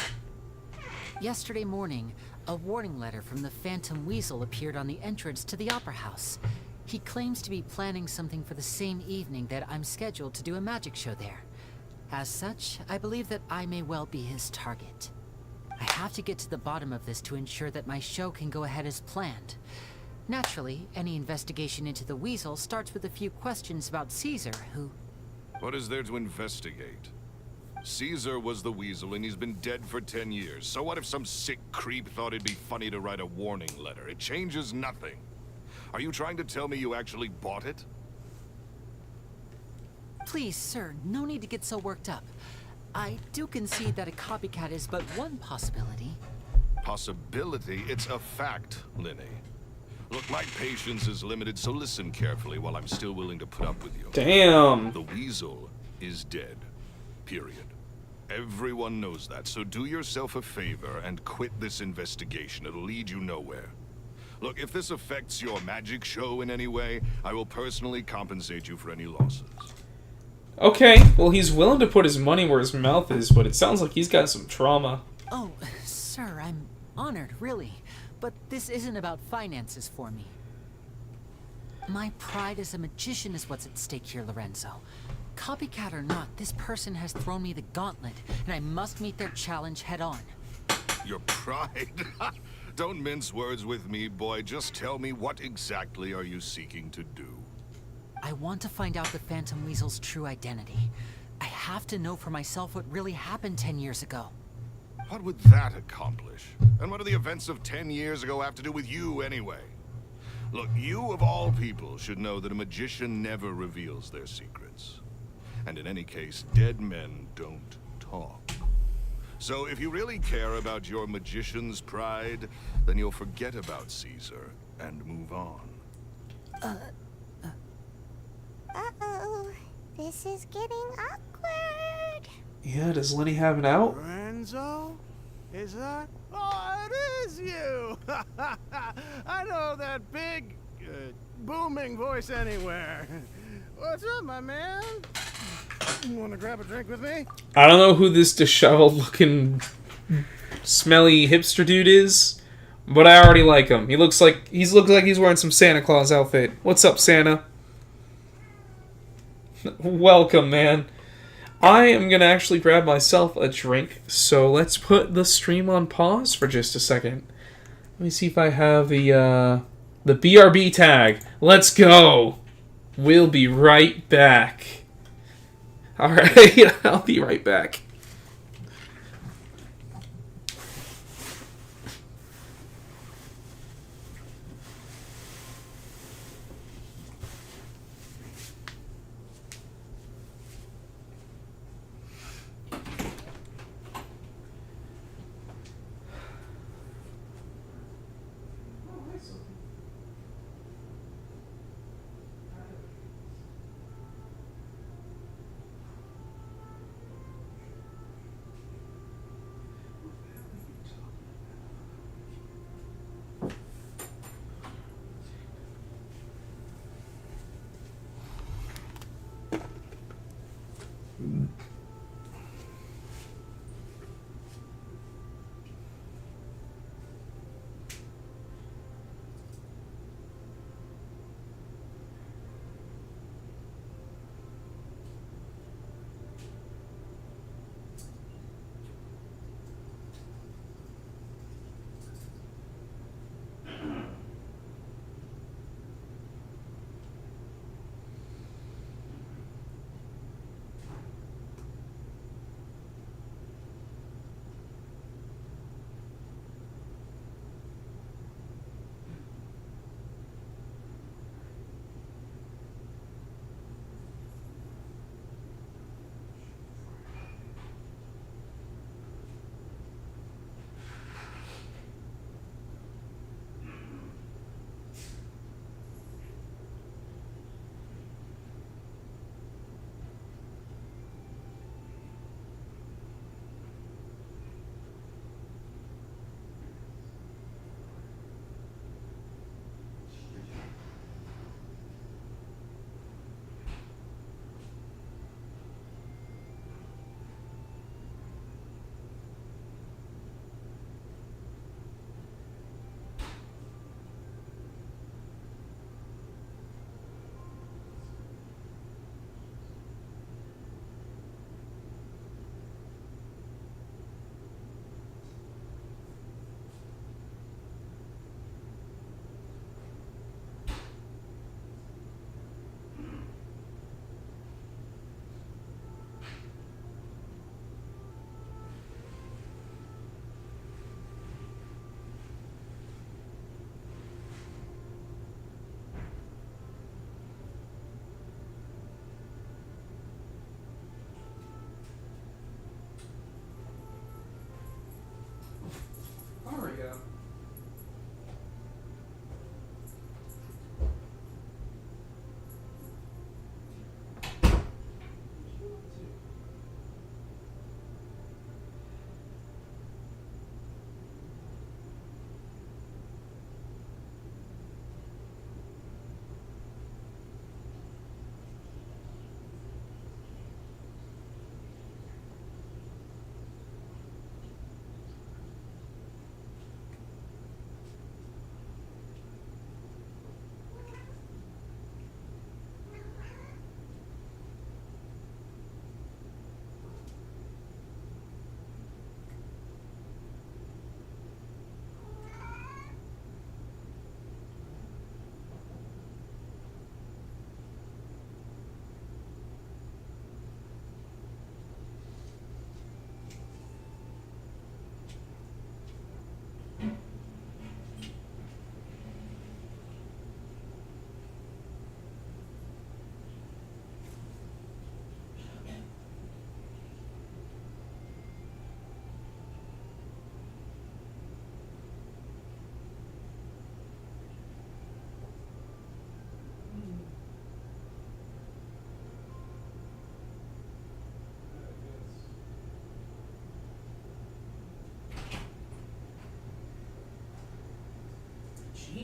Yesterday morning, a warning letter from the Phantom Weasel appeared on the entrance to the Opera House. He claims to be planning something for the same evening that I'm scheduled to do a magic show there. As such, I believe that I may well be his target. I have to get to the bottom of this to ensure that my show can go ahead as planned. Naturally, any investigation into the Weasel starts with a few questions about Caesar, who... What is there to investigate? Caesar was the Weasel and he's been dead for 10 years. So what if some sick creep thought it'd be funny to write a warning letter? It changes nothing. Are you trying to tell me you actually bought it? Please, sir, no need to get so worked up. I do concede that a copycat is but one possibility. Possibility? It's a fact, Lyney. Look, my patience is limited, so listen carefully while I'm still willing to put up with you. Damn. The Weasel is dead. Period. Everyone knows that, so do yourself a favor and quit this investigation. It'll lead you nowhere. Look, if this affects your magic show in any way, I will personally compensate you for any losses. Okay, well, he's willing to put his money where his mouth is, but it sounds like he's got some trauma. Oh, sir, I'm honored, really. But this isn't about finances for me. My pride as a magician is what's at stake here, Lorenzo. Copycat or not, this person has thrown me the gauntlet, and I must meet their challenge head on. Your pride? Don't mince words with me, boy. Just tell me, what exactly are you seeking to do? I want to find out the Phantom Weasel's true identity. I have to know for myself what really happened 10 years ago. What would that accomplish? And what do the events of 10 years ago have to do with you, anyway? Look, you of all people should know that a magician never reveals their secrets. And in any case, dead men don't talk. So if you really care about your magician's pride, then you'll forget about Caesar and move on. Uh-oh. This is getting awkward. Yeah, does Lyney have an out? Lorenzo? Is that? Oh, it is you! I know that big, booming voice anywhere. What's up, my man? You want to grab a drink with me? I don't know who this disheveled looking smelly hipster dude is, but I already like him. He looks like he's wearing some Santa Claus outfit. What's up, Santa? Welcome, man. I am gonna actually grab myself a drink, so let's put the stream on pause for just a second. Let me see if I have the BRB tag. Let's go. We'll be right back. Alright, I'll be right back.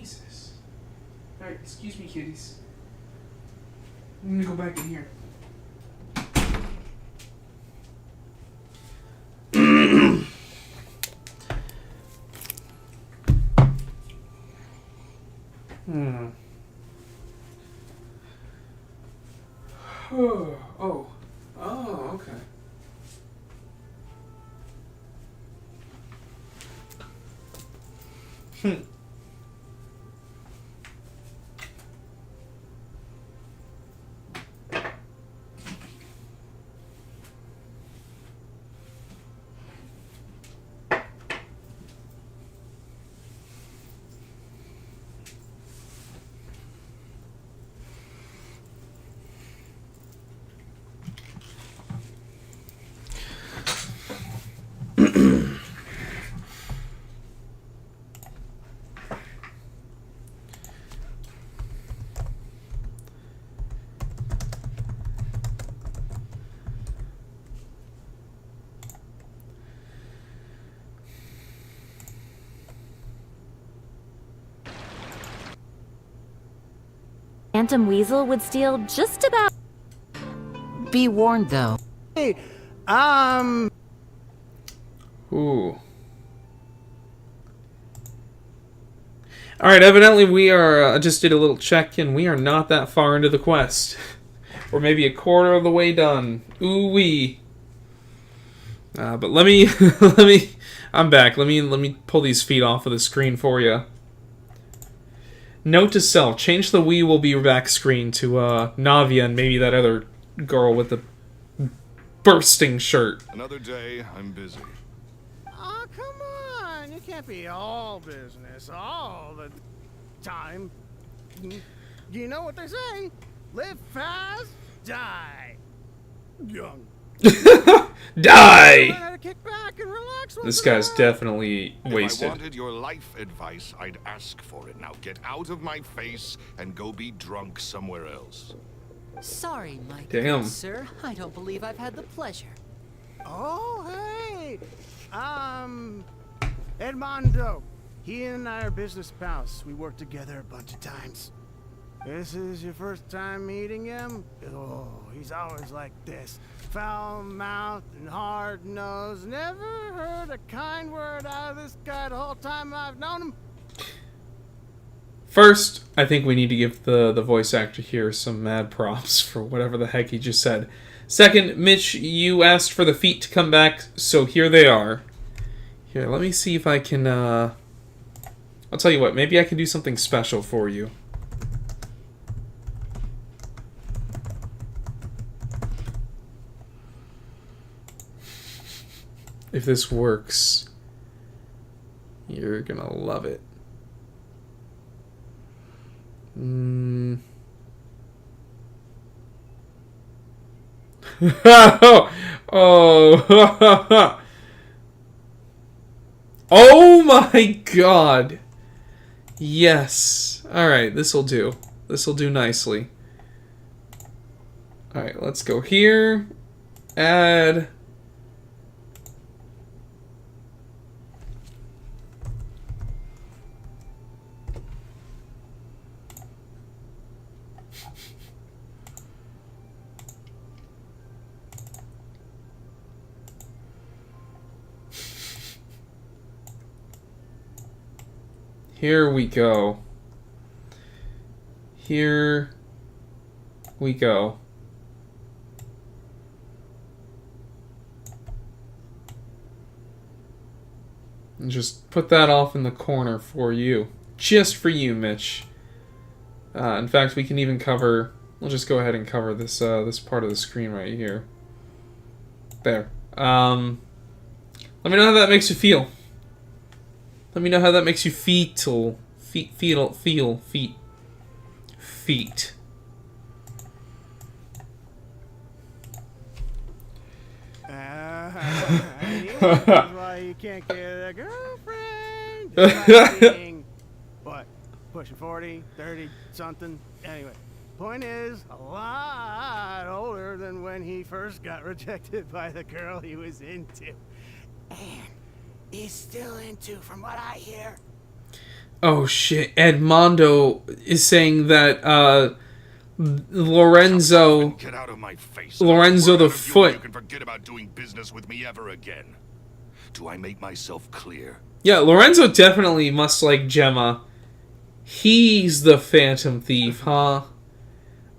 Jesus. Alright, excuse me, kitties. I'm gonna go back in here. Oh. Oh, okay. Phantom Weasel would steal just about. Be warned, though. Hey, Ooh. Alright, evidently we are, I just did a little check-in. We are not that far into the quest. We're maybe a quarter of the way done. Ooh-wee. But let me, I'm back. Let me pull these feet off of the screen for you. Note to self, change the "we will be back" screen to Navia and maybe that other girl with the bursting shirt. Another day, I'm busy. oh, come on. You can't be all business all the time. You know what they say? Live fast, die young. Die! Learn how to kick back and relax once This in a guy's while. definitely If I wasted. wanted your life advice, I'd ask for it. Now get out of my face and go be drunk somewhere else. Sorry, my Damn. good sir. I don't believe I've had the pleasure. Oh, hey! Edmondo. He and I are business pals. We worked together a bunch of times. This is your first time meeting him? Oh, he's always like this. Foul-mouthed and hard-nosed. Never heard a kind word out of this guy the whole time I've known him. First, I think we need to give the voice actor here some mad props for whatever the heck he just said. Second, Mitch, you asked for the feet to come back, so here they are. Here, let me see if I can, I'll tell you what, maybe I can do something special for you. If this works, you're gonna love it. Oh. Oh my god. Yes. Alright, this'll do. This'll do nicely. Alright, let's go here. Add. Here we go. Here we go. And just put that off in the corner for you. Just for you, Mitch. In fact, we can even cover... We'll just go ahead and cover this this part of the screen right here. There. Let me know how that makes you feel. Let me know how that makes you feel. Feet. That's why you can't get a girlfriend. Just by being, what, pushing 40, 30, something. Anyway, point is, a lot older than when he first got rejected by the girl he was into. And he's still into, from what I hear. Oh shit, Edmondo is saying that Lorenzo Get out of my face. Lorenzo the You Foot. can forget about doing business with me ever again. Do I make myself clear? Yeah, Lorenzo definitely must like Gemma. He's the Phantom Thief, huh?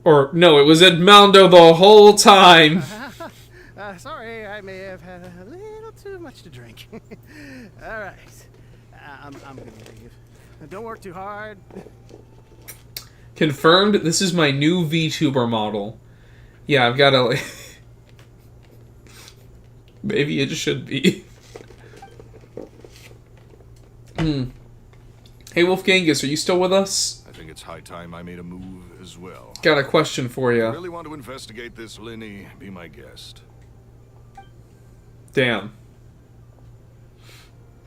Or no, it was Edmondo the whole time. Sorry, I may have had a little too much to drink. All right, I'm gonna leave. Don't work too hard. Confirmed, this is my new VTuber model. Yeah, I've got to... Maybe it should be. Hey, Wolfgangus, are you still with us? I think it's high time I made a move as well. Got a question for you. Really want to investigate this, Lyney? Be my guest. Damn.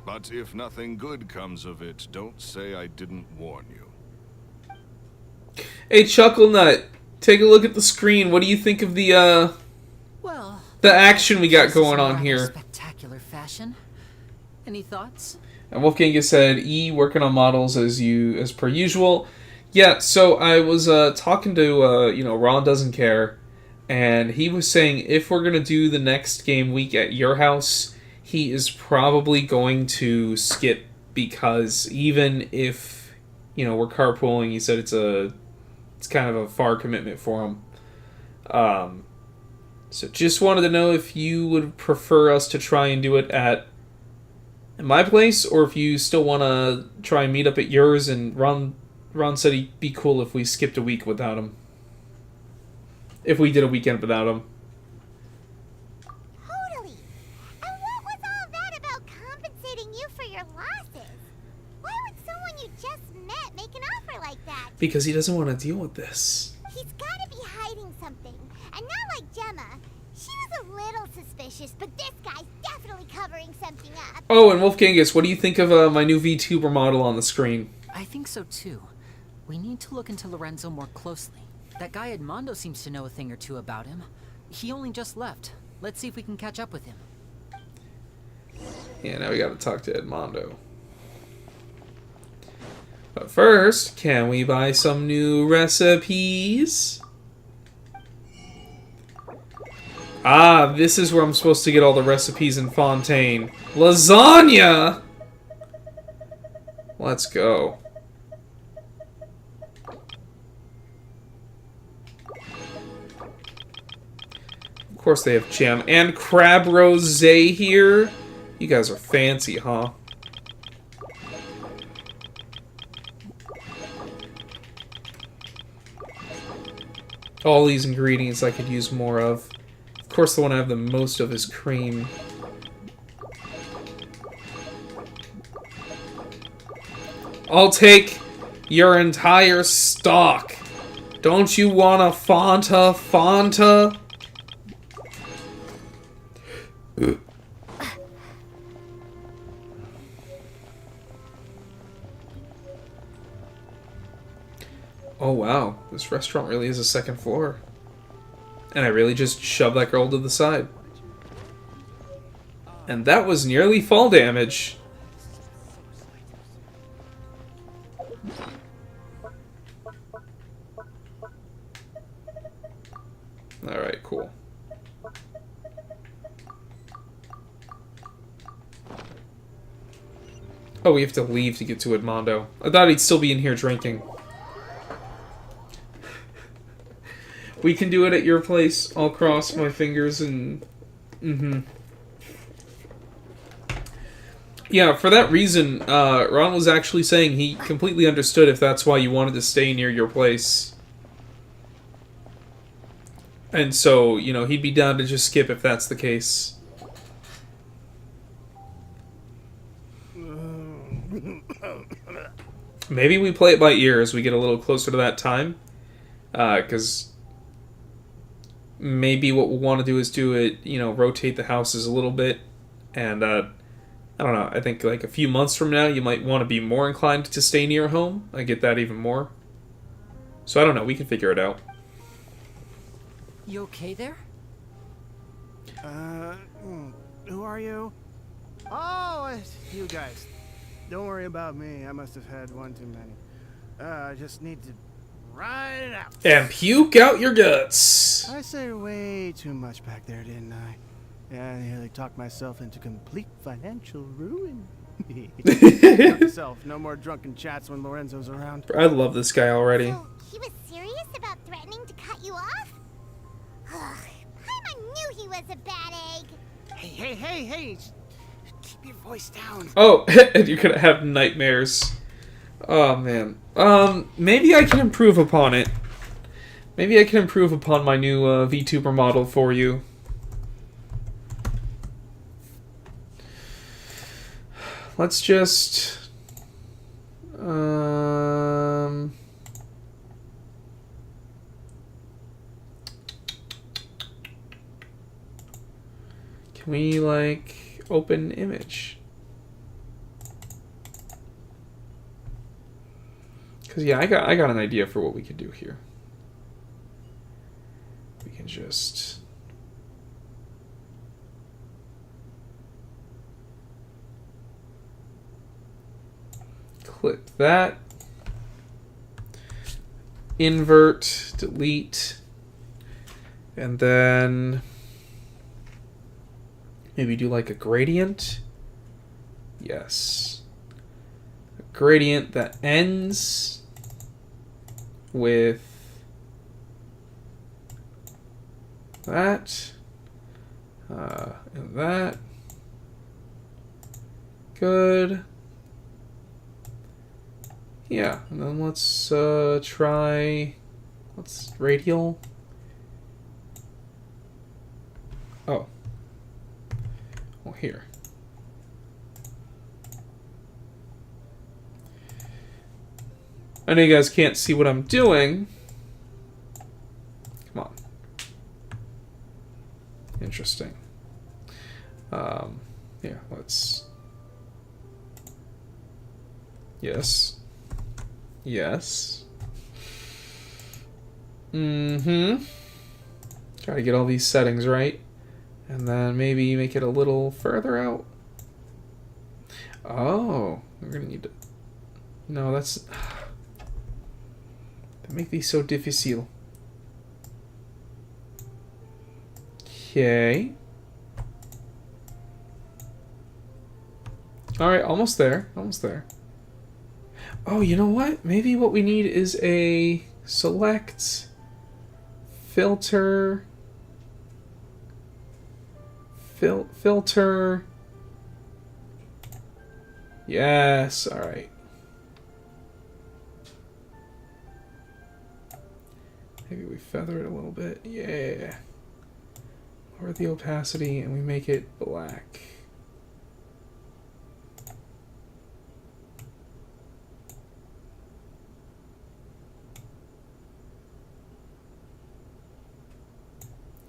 But if nothing good comes of it, don't say I didn't warn you. Hey, Chucklenut, take a look at the screen. What do you think of the Well, action we got this is going on rather here? Spectacular fashion. Any thoughts? And Wolfgangus said, E, working on models as per usual. Yeah, so I was talking to, Ron Doesn't Care, and he was saying if we're going to do the next game week at your house, he is probably going to skip, because even if, we're carpooling, he said it's kind of a far commitment for him. So just wanted to know if you would prefer us to try and do it at my place, or if you still want to try and meet up at yours. And Ron said he'd be cool if we skipped a week without him. If we did a weekend without him. Totally. And what was all that about compensating you for your losses? Why would someone you just met make an offer like that? Because he doesn't want to deal with this. He's gotta be hiding something. And not like Gemma. She was a little suspicious, but this guy's definitely covering something up. Oh, and Wolfgangus, what do you think of my new VTuber model on the screen? I think so too. We need to look into Lorenzo more closely. That guy Edmondo seems to know a thing or two about him. He only just left. Let's see if we can catch up with him. Yeah, now we gotta talk to Edmondo. But first, can we buy some new recipes? Ah, this is where I'm supposed to get all the recipes in Fontaine. Lasagna! Let's go. Of course they have jam and crab rosé here. You guys are fancy, huh? All these ingredients I could use more of. Of course, the one I have the most of is cream. I'll take your entire stock. Don't you want a Fanta? Oh wow, this restaurant really is a second floor. And I really just shoved that girl to the side. And that was nearly fall damage. Alright, cool. Oh, we have to leave to get to Edmondo. I thought he'd still be in here drinking. We can do it at your place. I'll cross my fingers and... Yeah, for that reason, Ron was actually saying he completely understood if that's why you wanted to stay near your place. And so, he'd be down to just skip if that's the case. Maybe we play it by ear as we get a little closer to that time. Because maybe what we'll want to do is do it, rotate the houses a little bit. And, I don't know, I think like a few months from now, you might want to be more inclined to stay near home. I get that even more. So I don't know, we can figure it out. You okay there? Who are you? Oh, it's you guys. Don't worry about me. I must have had one too many. I just need to ride it out. And puke out your guts. I said way too much back there, didn't I? Yeah, I nearly talked myself into complete financial ruin. Note to self, no more drunken chats when Lorenzo's around. I love this guy already. So, he was serious about threatening to cut you off? Ugh, Paimon knew he was a bad egg. Hey, keep your voice down. Oh, and you're gonna have nightmares. Oh, man. Maybe I can improve upon it. Maybe I can improve upon my new VTuber model for you. Let's just... Can we, like, open image? Because, yeah, I got an idea for what we could do here. We can just... click that. Invert, delete, and then maybe do like a gradient. Yes. A gradient that ends with that and that. Good. Yeah, and then let's try, let's radial. Oh. Well, here. I know you guys can't see what I'm doing. Come on. Interesting. Yeah, let's... Yes. Yes. Mm-hmm. Try to get all these settings right. And then maybe make it a little further out. Oh, we're gonna need to... No, that's... They make these so difficile. Okay. Alright, almost there. Almost there. Oh, you know what? Maybe what we need is a select filter filter. Yes, all right. Maybe we feather it a little bit. Yeah. Lower the opacity and we make it black.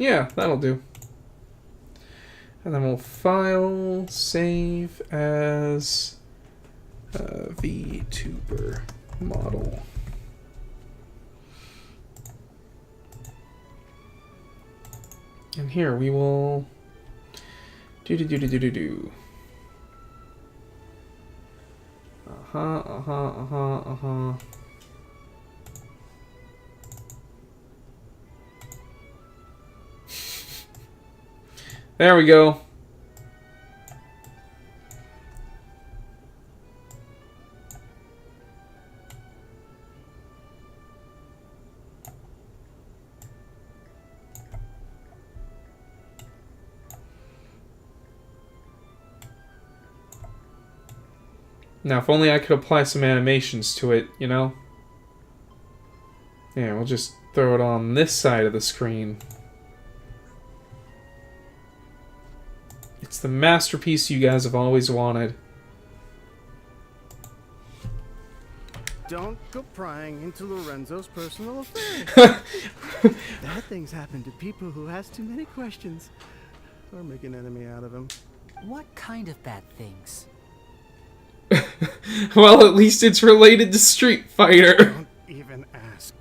Yeah, that'll do. And then we'll file, save as VTuber model. And here we will do. There we go. Now, if only I could apply some animations to it, you know? Yeah, we'll just throw it on this side of the screen. It's the masterpiece you guys have always wanted. Don't go prying into Lorenzo's personal affairs. Bad things happen to people who ask too many questions. Or make an enemy out of him. What kind of bad things? Well, at least it's related to Street Fighter. Don't even ask.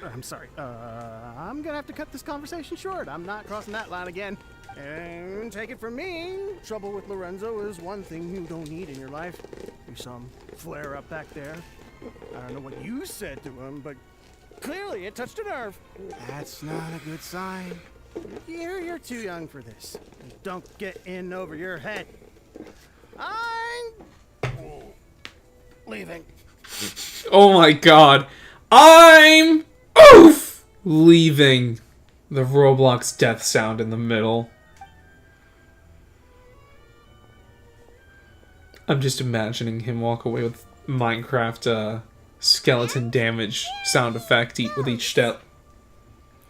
I'm sorry. I'm gonna have to cut this conversation short. I'm not crossing that line again. And take it from me, trouble with Lorenzo is one thing you don't need in your life. You saw him flare up back there. I don't know what you said to him, but clearly it touched a nerve. That's not a good sign. You're too young for this. Don't get in over your head. I'm leaving. Oh my god. I'm leaving. The Roblox death sound in the middle. I'm just imagining him walk away with Minecraft skeleton damage sound effect with each step.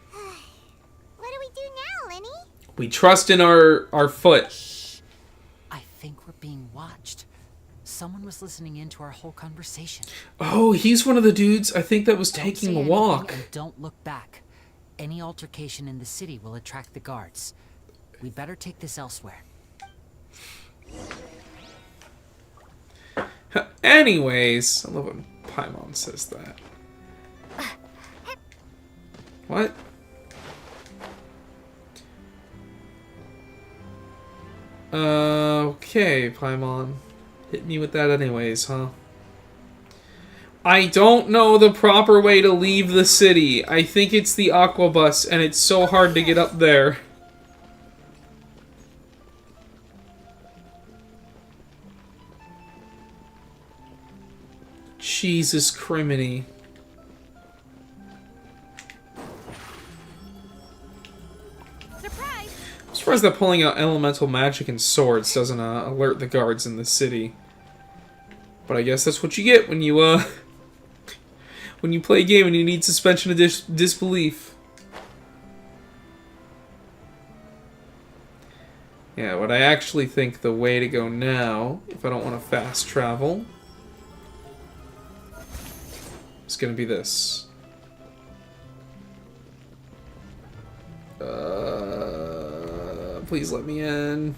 What do we do now, Lyney? We trust in our foot. I think we're being watched. Someone was listening in to our whole conversation. Oh, he's one of the dudes I think that was Don't taking say a anything walk. and don't look back. Any altercation in the city will attract the guards. We better take this elsewhere. Anyways, I love when Paimon says that. What? Okay, Paimon. Hit me with that anyways, huh? I don't know the proper way to leave the city. I think it's the aqua bus, and it's so hard to get up there. Jesus criminy. Surprise! I'm surprised that pulling out elemental magic and swords doesn't alert the guards in the city. But I guess that's what you get when you when you play a game and you need suspension of disbelief. Yeah, what I actually think the way to go now, if I don't want to fast travel, is going to be this. Please let me in.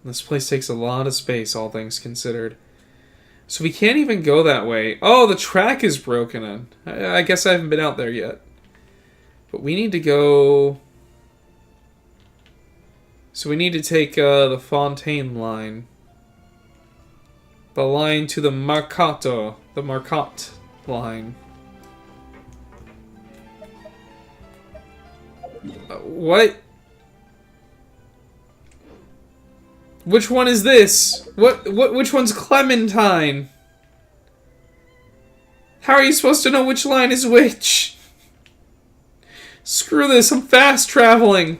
This place takes a lot of space, all things considered. So we can't even go that way. Oh, the track is broken. I guess I haven't been out there yet. But we need to go... So we need to take the Fontaine line. The line to the Mercato. The Marcotte line. What? Which one is this? Which one's Clementine? How are you supposed to know which line is which? Screw this, I'm fast traveling.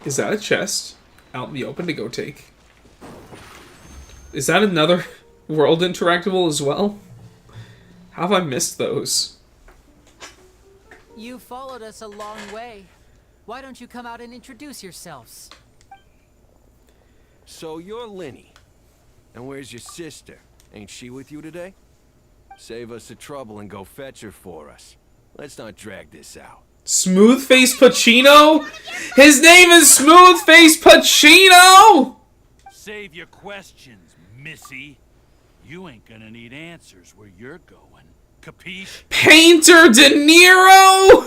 Is that a chest out in the open to go take? Is that another world interactable as well? How have I missed those? You followed us a long way. Why don't you come out and introduce yourselves? So you're Lyney. And where's your sister? Ain't she with you today? Save us the trouble and go fetch her for us. Let's not drag this out. Smooth-Face Pacino? His name is Smooth-Face Pacino! Save your questions, missy. You ain't gonna need answers where you're going. Capiche? Painter De Niro?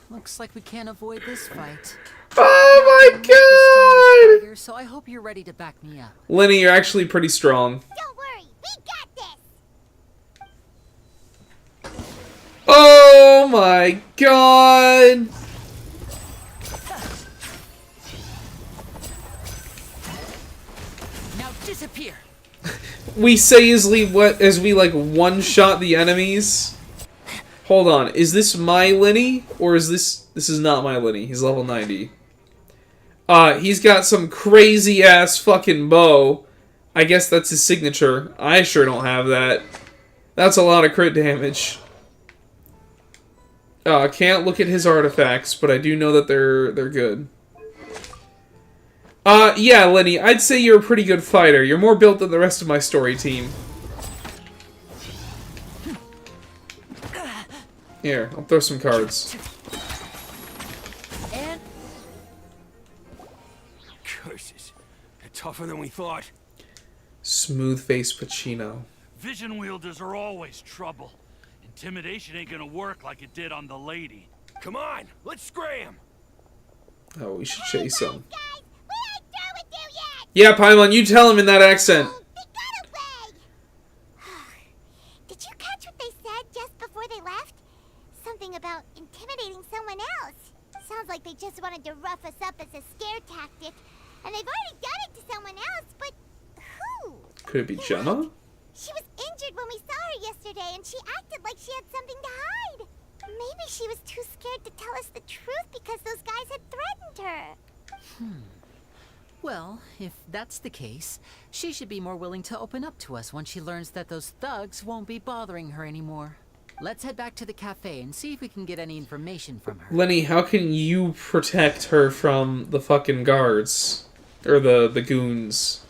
Looks like we can't avoid this fight. Oh my god! So I hope you're ready to back me up. Lyney, you're actually pretty strong. Don't worry, we got this! Oh my god! Now disappear! We say as we like one-shot the enemies. Hold on, is this my Lyney? Or is this is not my Lyney? He's level 90. He's got some crazy-ass fucking bow. I guess that's his signature. I sure don't have that. That's a lot of crit damage. Can't look at his artifacts, but I do know that they're good. Yeah, Lyney, I'd say you're a pretty good fighter. You're more built than the rest of my story team. Here, I'll throw some cards. And Curses. They're tougher than we thought. Smooth-faced Pacino. Vision wielders are always trouble. Intimidation ain't gonna work like it did on the lady. Come on, let's scram. Oh, we should chase him. Guys, we ain't through with you yet! Yeah, Paimon, you tell him in that accent. Oh, they got away! Did you catch what they said just before they left? Something about intimidating someone else. Sounds like they just wanted to rough us up as a scare tactic. And they've already done it to someone else, but who? Could it be Gemma? She was injured when we saw her yesterday, and she acted like she had something to hide. Maybe she was too scared to tell us the truth because those guys had threatened her. Well, if that's the case, she should be more willing to open up to us once she learns that those thugs won't be bothering her anymore. Let's head back to the cafe and see if we can get any information from her. Lyney, how can you protect her from the fucking guards? Or the goons?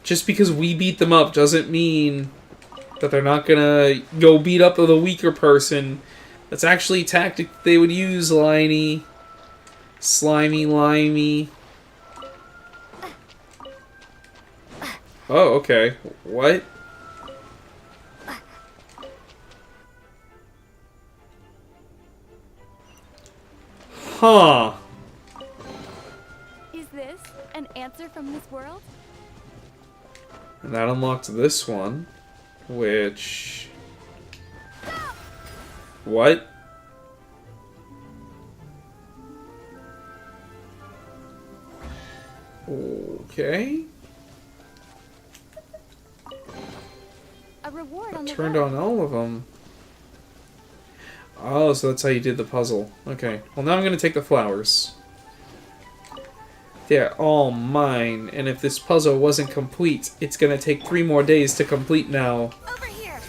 Just because we beat them up doesn't mean that they're not gonna go beat up the weaker person. That's actually a tactic they would use, Lyney. Slimy, limey. Oh, okay. What? Huh. Is this an answer from this world? And that unlocked this one. Which... What? Okay. A reward on the Turned road. on all of them. Oh, so that's how you did the puzzle. Okay. Well, now I'm going to take the flowers. They're all mine. And if this puzzle wasn't complete, it's going to take 3 more days to complete now. Over here!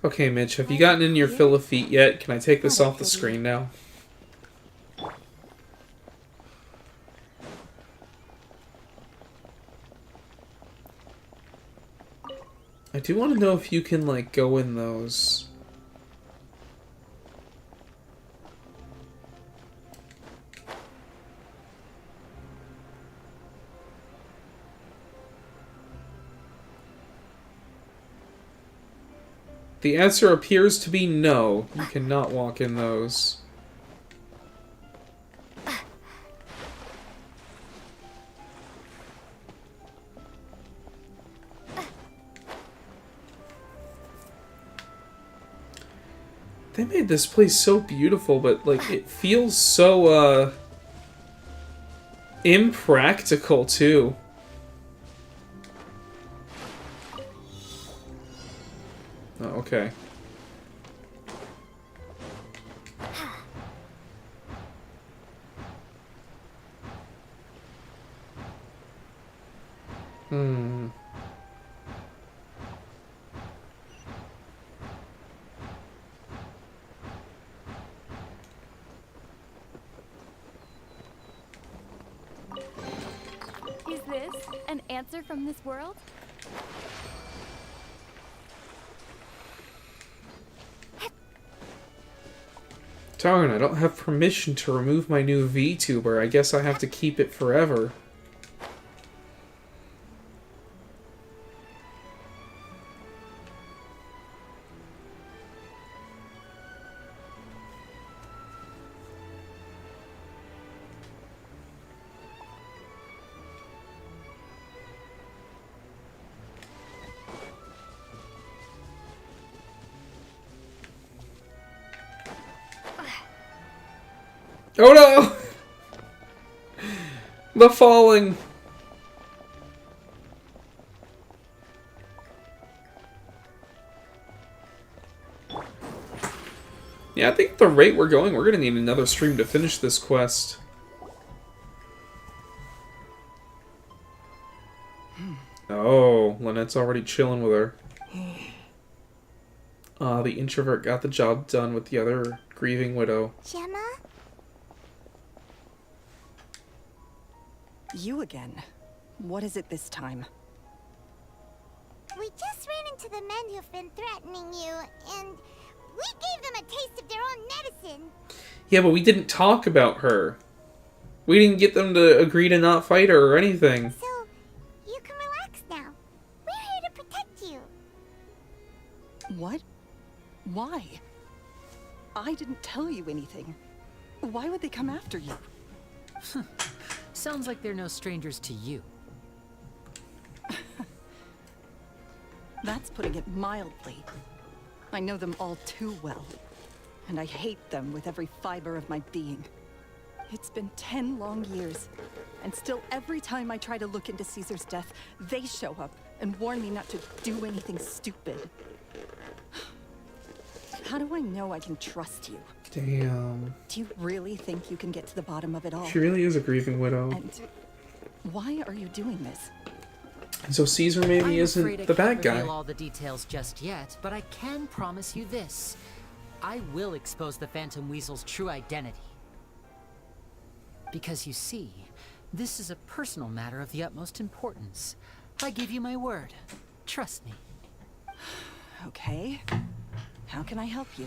Okay, Mitch, have you gotten in your fill of feet yet? Can I take this off the screen now? I do want to know if you can, like, go in those. The answer appears to be no. You cannot walk in those. They made this place so beautiful, but, like, it feels so, impractical, too. Oh, okay. Is this an answer from this world? Darn, I don't have permission to remove my new VTuber. I guess I have to keep it forever. Oh no! The falling! Yeah, I think at the rate we're going, we're gonna need another stream to finish this quest. Oh, Lynette's already chilling with her. The introvert got the job done with the other grieving widow. Gemma? You again. What is it this time? We just ran into the men who've been threatening you, and we gave them a taste of their own medicine. Yeah, but we didn't talk about her. We didn't get them to agree to not fight her or anything. So, you can relax now. We're here to protect you. What? Why? I didn't tell you anything. Why would they come after you? Sounds like they're no strangers to you. That's putting it mildly. I know them all too well, and I hate them with every fiber of my being. It's been 10 long years, and still every time I try to look into Caesar's death, they show up and warn me not to do anything stupid. How do I know I can trust you? Damn. Do you really think you can get to the bottom of it all? She really is a grieving widow. And why are you doing this? And so Caesar maybe isn't the bad I can't guy. reveal all the details just yet, but I can promise you this. I will expose the Phantom Weasel's true identity. Because you see, this is a personal matter of the utmost importance. I give you my word. Trust me. Okay. How can I help you?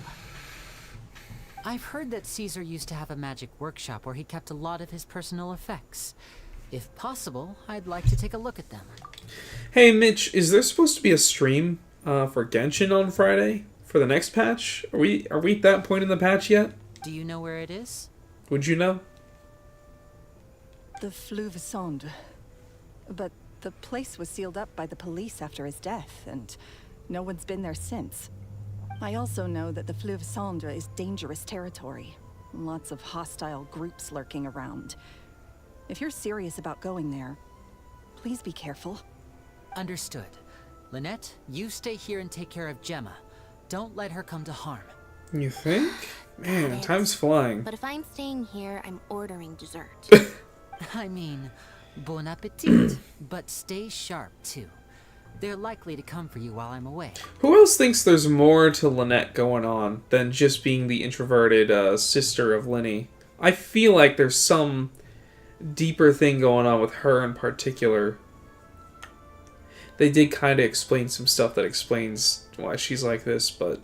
I've heard that Caesar used to have a magic workshop where he kept a lot of his personal effects. If possible, I'd like to take a look at them. Hey, Mitch, is there supposed to be a stream for Genshin on Friday for the next patch? Are we at that point in the patch yet? Do you know where it is? Would you know? The Fleuve Sonde. But the place was sealed up by the police after his death, and no one's been there since. I also know that the Fleuve Sonde is dangerous territory. Lots of hostile groups lurking around. If you're serious about going there, please be careful. Understood. Lynette, you stay here and take care of Gemma. Don't let her come to harm. You think? Man, time's flying. But if I'm staying here, I'm ordering dessert. I mean, bon appetit, but stay sharp too. They're likely to come for you while I'm away. Who else thinks there's more to Lynette going on than just being the introverted sister of Lyney? I feel like there's some deeper thing going on with her in particular. They did kind of explain some stuff that explains why she's like this, but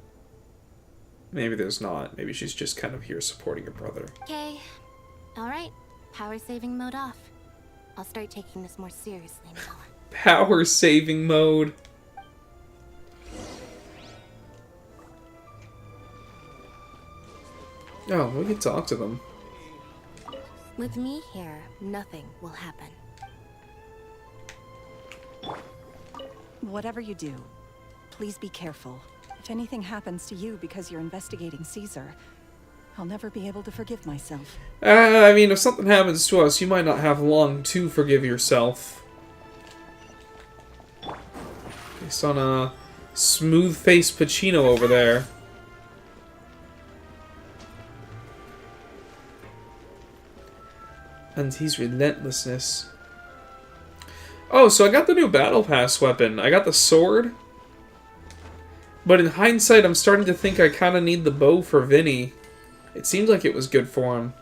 maybe there's not. Maybe she's just kind of here supporting her brother. Okay. Alright. Power saving mode off. I'll start taking this more seriously now. Power saving mode. Oh, we can talk to them. With me here, nothing will happen. Whatever you do, please be careful. If anything happens to you because you're investigating Caesar, I'll never be able to forgive myself. I mean, if something happens to us, you might not have long to forgive yourself. Based on a smooth-faced Pacino over there. And his relentlessness. Oh, so I got the new Battle Pass weapon. I got the sword. But in hindsight, I'm starting to think I kind of need the bow for Vinny. It seemed like it was good for him.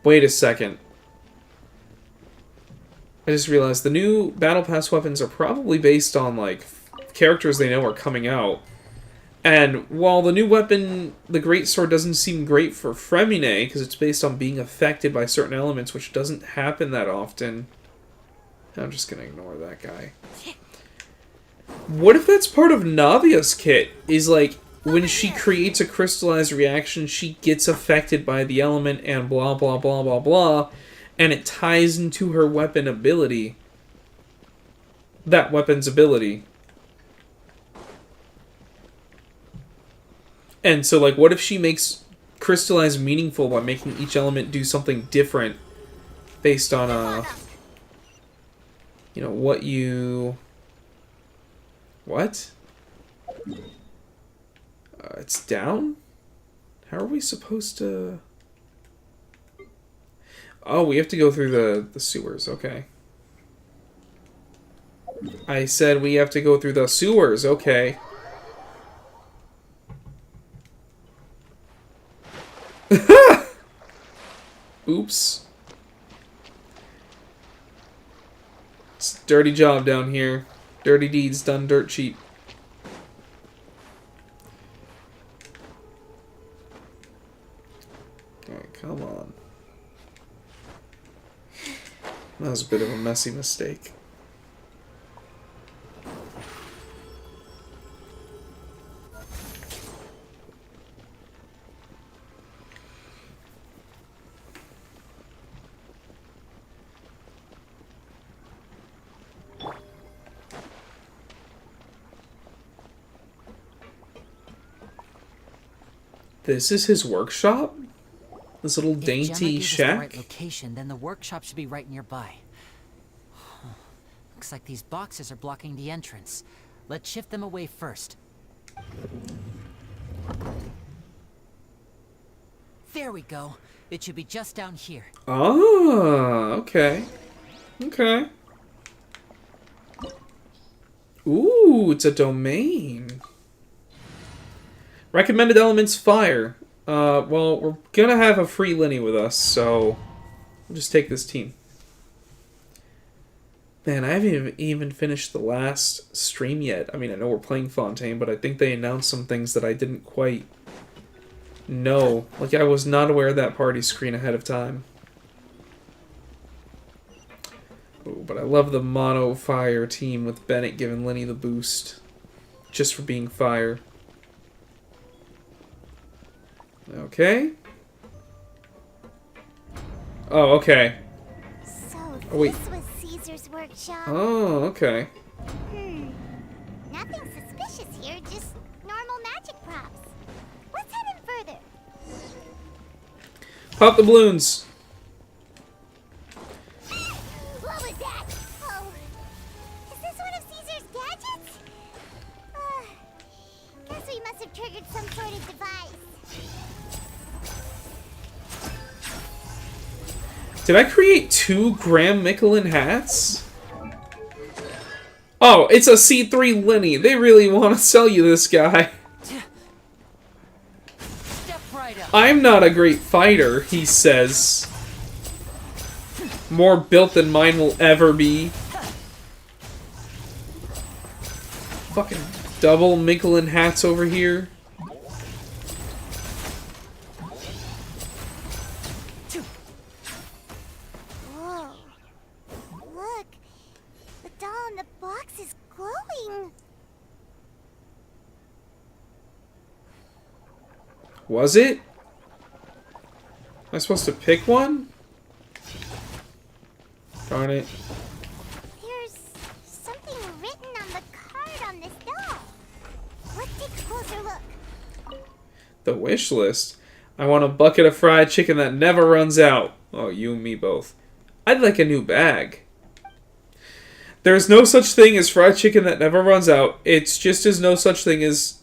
Wait a second. I just realized the new Battle Pass weapons are probably based on, like, characters they know are coming out. And while the new weapon, the Greatsword, doesn't seem great for Fremine, because it's based on being affected by certain elements, which doesn't happen that often. I'm just gonna ignore that guy. What if that's part of Navia's kit? Is, like, when she creates a crystallized reaction, she gets affected by the element and blah, blah, blah, blah, blah, and it ties into her weapon ability. That weapon's ability. And so, like, what if she makes crystallize meaningful by making each element do something different based on, you know, what you... What? It's down? How are we supposed to... Oh, we have to go through the sewers, okay. I said we have to go through the sewers. Okay. Oops. It's a dirty job down here. Dirty deeds done dirt cheap. Alright, come on. That was a bit of a messy mistake. This is his workshop? This little dainty shack? If Gemma gave us the right location, then the workshop should be right nearby. Looks like these boxes are blocking the entrance. Let's shift them away first. There we go. It should be just down here. Ah, okay. Okay. Ooh, it's a domain. Recommended elements fire. Well, we're gonna have a free Lyney with us, so we'll just take this team. Man, I haven't even finished the last stream yet. I mean, I know we're playing Fontaine, but I think they announced some things that I didn't quite know. Like, I was not aware of that party screen ahead of time. Ooh, but I love the mono fire team with Bennett giving Lyney the boost. Just for being fire. Okay. Oh, okay. So Oh, wait. this was Caesar's workshop. Oh, okay. Nothing suspicious here, just normal magic props. Let's head in further. Pop the balloons. What was that? Oh, is this one of Caesar's gadgets? Guess we must have triggered some sort of device. Did I create 2 Graham Michelin hats? Oh, it's a C3 Lyney. They really want to sell you this guy. Step right up. I'm not a great fighter, he says. More built than mine will ever be. Fucking double Michelin hats over here. Whoa. Look. The doll in the box is glowing. Was it? Am I supposed to pick one? Darn it. There's something written on the card on this doll. Let's take a closer look. The wish list. I want a bucket of fried chicken that never runs out. Oh, you and me both. I'd like a new bag. There's no such thing as fried chicken that never runs out. It's just as no such thing as...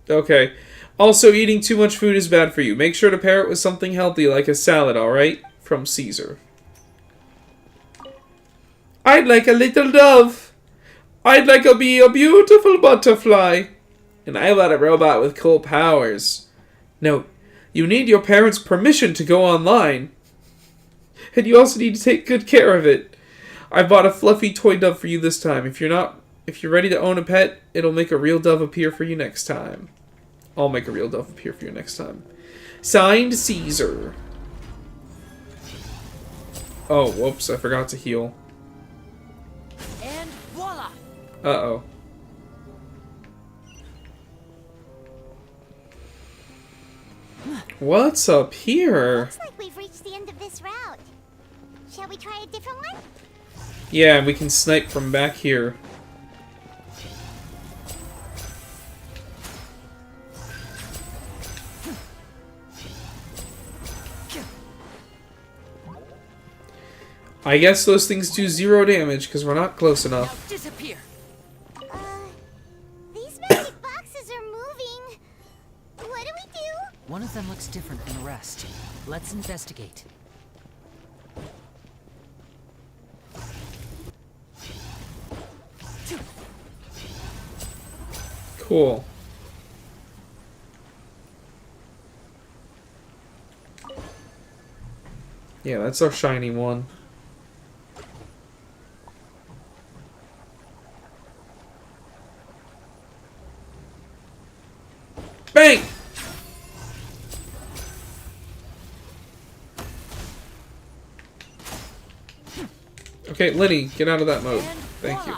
Okay. Also, eating too much food is bad for you. Make sure to pair it with something healthy like a salad, alright? From Caesar. I'd like a little dove. I'd like to be a beautiful butterfly. And I want a robot with cool powers. Note, you need your parents' permission to go online. And you also need to take good care of it. I bought a fluffy toy dove for you this time. If you're ready to own a pet, it'll make a real dove appear for you next time. I'll make a real dove appear for you next time. Signed, Caesar. Oh, whoops, I forgot to heal. And voila! Uh-oh. What's up here? Looks like we've reached the end of this route. Shall we try a different one? Yeah, we can snipe from back here. I guess those things do 0 damage because we're not close enough. Now disappear. These magic boxes are moving. What do we do? One of them looks different from the rest. Let's investigate. Cool. Yeah, that's our shiny one. Bang! Okay, Lyney, get out of that mode. Thank you.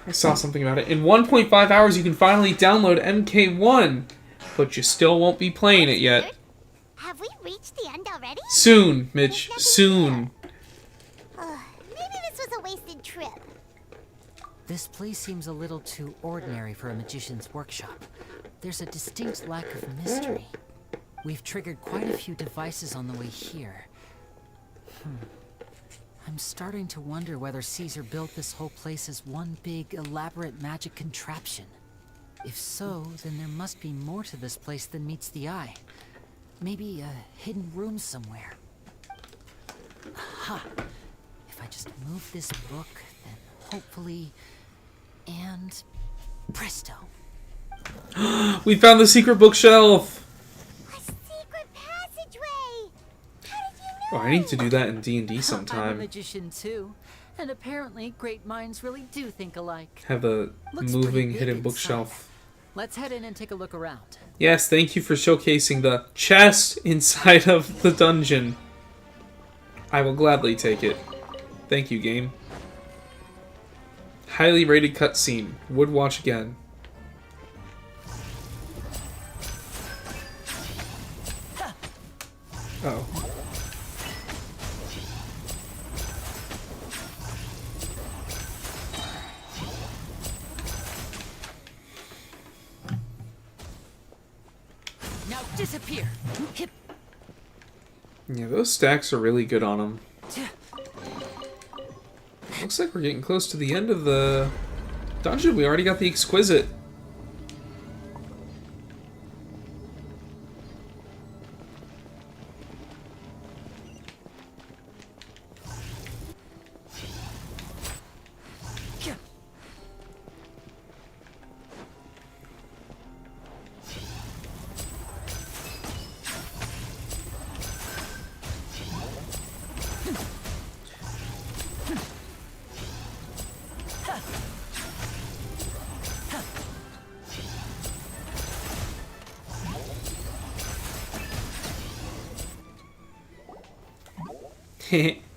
I saw something about it. In 1.5 hours, you can finally download MK1, but you still won't be playing it yet. Have we reached the end already? Soon, Mitch. Soon. Maybe this was a wasted trip. This place seems a little too ordinary for a magician's workshop. There's a distinct lack of mystery. We've triggered quite a few devices on the way here. I'm starting to wonder whether Caesar built this whole place as one big, elaborate magic contraption. If so, then there must be more to this place than meets the eye. Maybe a hidden room somewhere. Aha! If I just move this book, then hopefully... And... presto. We found the secret bookshelf! A secret passageway! How did you know? Oh, I need to do that in D&D I'm a sometime. magician too. And apparently, great minds really do think alike. Have a Looks moving pretty big hidden inside. bookshelf. Let's head in and take a look around. Yes, thank you for showcasing the chest inside of the dungeon. I will gladly take it. Thank you, game. Highly rated cutscene. Would watch again. Oh. Now disappear. Hip. Yeah, those stacks are really good on them. Looks like we're getting close to the end of the dungeon. We already got the exquisite.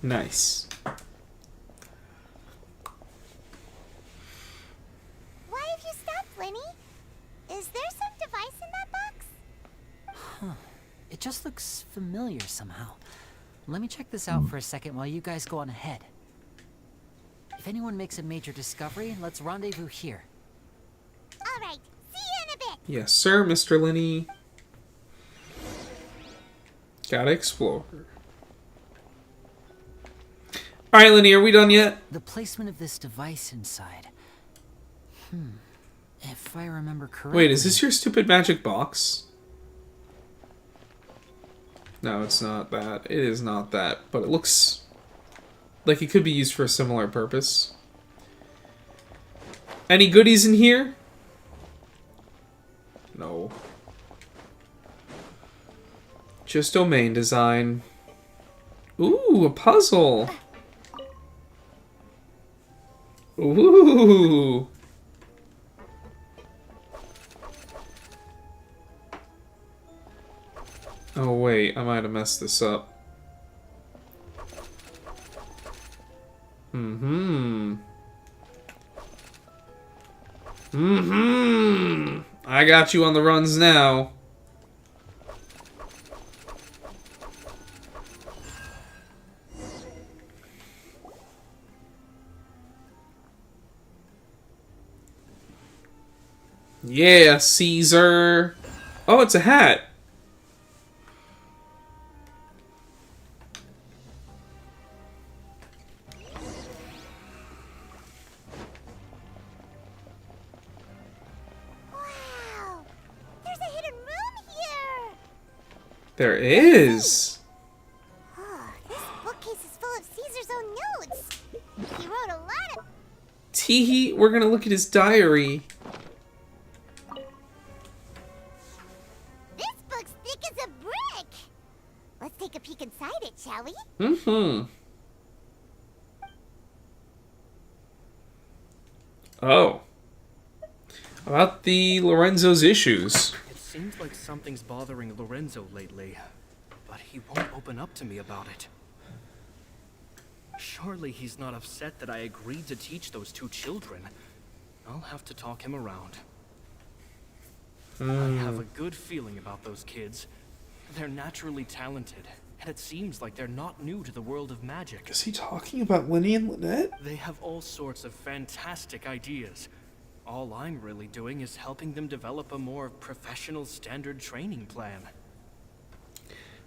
Nice. Why have you stopped, Lyney? Is there some device in that box? Huh. It just looks familiar somehow. Let me check this out for a second while you guys go on ahead. If anyone makes a major discovery, let's rendezvous here. Alright, see you in a bit! Yes, sir, Mr. Lyney. Gotta explore. Alright, Lyney, are we done yet? The placement of this device inside. If I remember correctly... Wait, is this your stupid magic box? No, it's not that. It is not that. But it looks like it could be used for a similar purpose. Any goodies in here? No. Just domain design. Ooh, a puzzle. Ooh. Oh wait, I might have messed this up. I got you on the runs now. Yeah, Caesar. Oh, it's a hat. There is. Oh, this bookcase is full of Caesar's own notes. He wrote a lot of... Teehee, we're gonna look at his diary. This book's thick as a brick. Let's take a peek inside it, shall we? Mm-hmm. Oh. About the Lorenzo's issues. It seems like something's bothering Lorenzo lately, but he won't open up to me about it. Surely he's not upset that I agreed to teach those two children. I'll have to talk him around. I have a good feeling about those kids. They're naturally talented, and it seems like they're not new to the world of magic. Is he talking about Lyney and Lynette? They have all sorts of fantastic ideas. All I'm really doing is helping them develop a more professional standard training plan.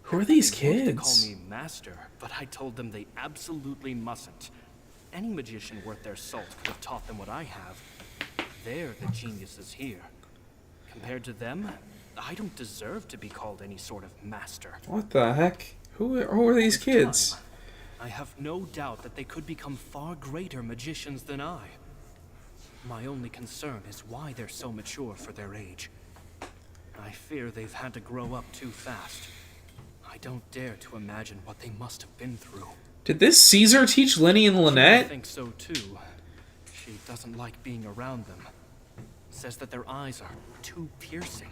Who are these They wanted kids? to call me master, but I told them they absolutely mustn't. Any magician worth their salt could have taught them what I have. They're the geniuses here. Compared to them, I don't deserve to be called any sort of master. What the heck? Who are these With kids? time, I have no doubt that they could become far greater magicians than I. My only concern is why they're so mature for their age. I fear they've had to grow up too fast. I don't dare to imagine what they must have been through. Did this Caesar teach Lyney and I Lynette? think so too. She doesn't like being around them. Says that their eyes are too piercing.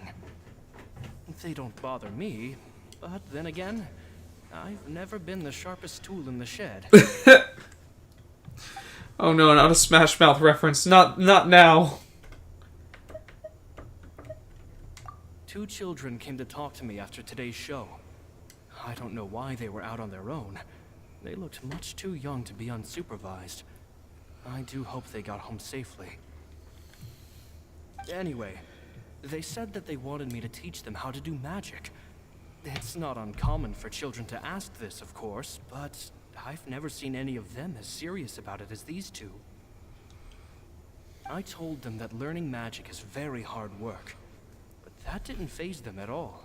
They don't bother me, but then again, I've never been the sharpest tool in the shed. Oh no, not a Smash Mouth reference. Not now. Two children came to talk to me after today's show. I don't know why they were out on their own. They looked much too young to be unsupervised. I do hope they got home safely. Anyway, they said that they wanted me to teach them how to do magic. It's not uncommon for children to ask this, of course, but I've never seen any of them as serious about it as these two. I told them that learning magic is very hard work, but that didn't faze them at all.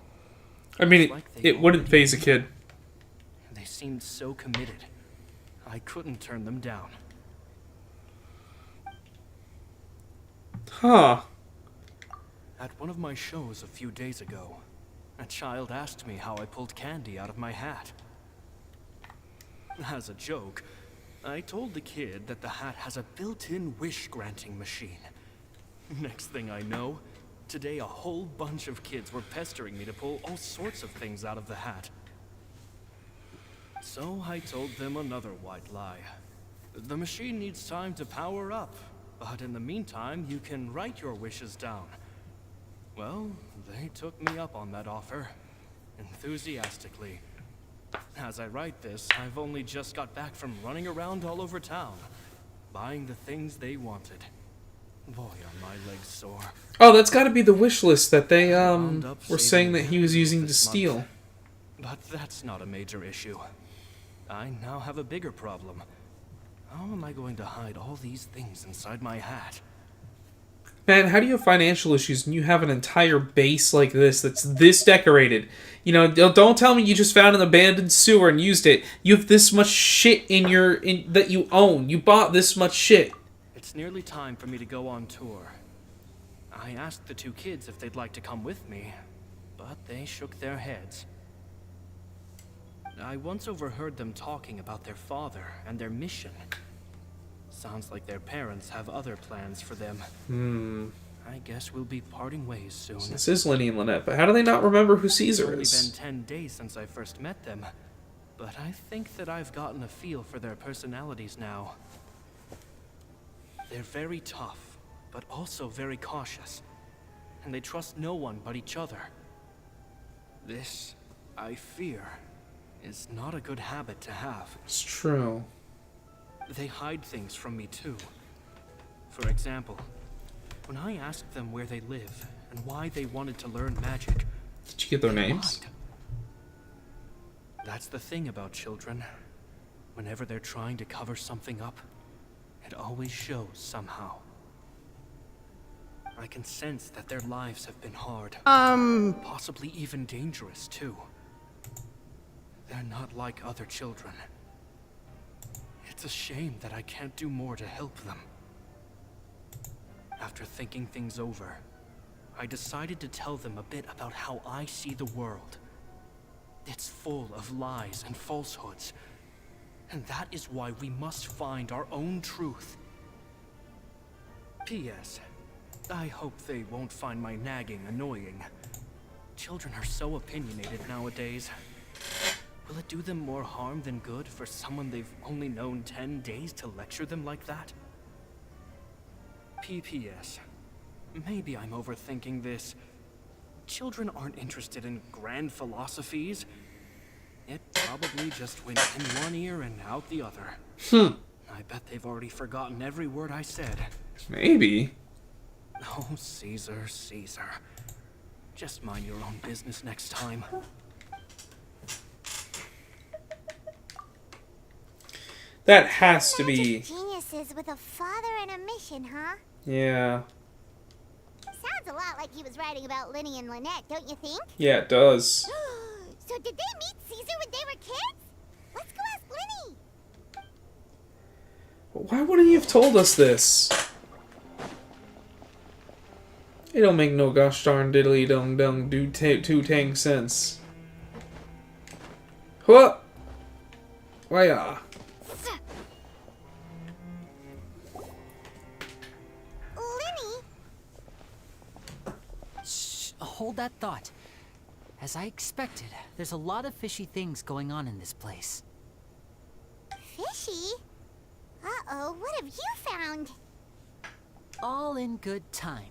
I mean, It's like they it wouldn't already faze a kid. They seemed so committed. I couldn't turn them down. Huh. At one of my shows a few days ago, a child asked me how I pulled candy out of my hat. As a joke, I told the kid that the hat has a built-in wish-granting machine. Next thing I know, today a whole bunch of kids were pestering me to pull all sorts of things out of the hat. So I told them another white lie. The machine needs time to power up, but in the meantime, you can write your wishes down. Well, they took me up on that offer, enthusiastically. As I write this, I've only just got back from running around all over town, buying the things they wanted. Boy, are my legs sore. Oh, that's got to be the wish list that they Wound up were saying that he was saving using to this steal. month. But that's not a major issue. I now have a bigger problem. How am I going to hide all these things inside my hat? Man, how do you have financial issues and you have an entire base like this that's this decorated? You know, don't tell me you just found an abandoned sewer and used it. You have this much shit that you own. You bought this much shit. It's nearly time for me to go on tour. I asked the two kids if they'd like to come with me, but they shook their heads. I once overheard them talking about their father and their mission. Sounds like their parents have other plans for them. I guess we'll be parting ways soon. This is Lyney and Lynette, but how do they not remember who Caesar It's is? only been 10 days since I first met them, but I think that I've gotten a feel for their personalities now. They're very tough, but also very cautious, and they trust no one but each other. This, I fear, is not a good habit to have. It's true. They hide things from me too. For example, when I asked them where they live and why they wanted to learn magic, Did you get their they names? lied. That's the thing about children. Whenever they're trying to cover something up, it always shows somehow. I can sense that their lives have been hard. Possibly even dangerous too. They're not like other children. It's a shame that I can't do more to help them. After thinking things over, I decided to tell them a bit about how I see the world. It's full of lies and falsehoods, and that is why we must find our own truth. P.S. I hope they won't find my nagging annoying. Children are so opinionated nowadays. Will it do them more harm than good for someone they've only known 10 days to lecture them like that? P.P.S. Maybe I'm overthinking this. Children aren't interested in grand philosophies. It probably just went in one ear and out the other. I bet they've already forgotten every word I said. Maybe. Oh, Caesar, Caesar. Just mind your own business next time. That has to be... Geniuses with a father and a mission, huh? Yeah. Sounds a lot like he was writing about Lyney and Lynette, don't you think? Yeah, it does. So did they meet Caesar when they were kids? Let's go ask Lyney. Why wouldn't you have told us this? It don't make no gosh darn diddly dong dong do two tang sense. What? Why Lyney? Shh, hold that thought. As I expected, there's a lot of fishy things going on in this place. Fishy? Uh-oh, what have you found? All in good time.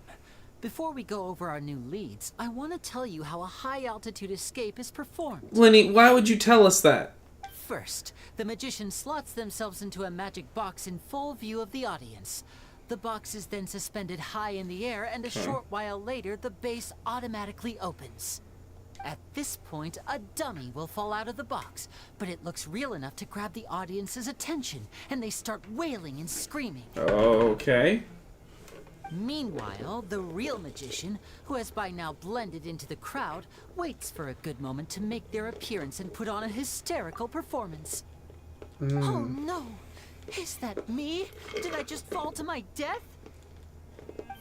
Before we go over our new leads, I want to tell you how a high-altitude escape is performed. Lyney, why would you tell us that? First, the magician slots themselves into a magic box in full view of the audience. The box is then suspended high in the air, and a short while later, the base automatically opens. At this point, a dummy will fall out of the box, but it looks real enough to grab the audience's attention, and they start wailing and screaming. Okay. Meanwhile, the real magician, who has by now blended into the crowd, waits for a good moment to make their appearance and put on a hysterical performance. Oh no! Is that me? Did I just fall to my death?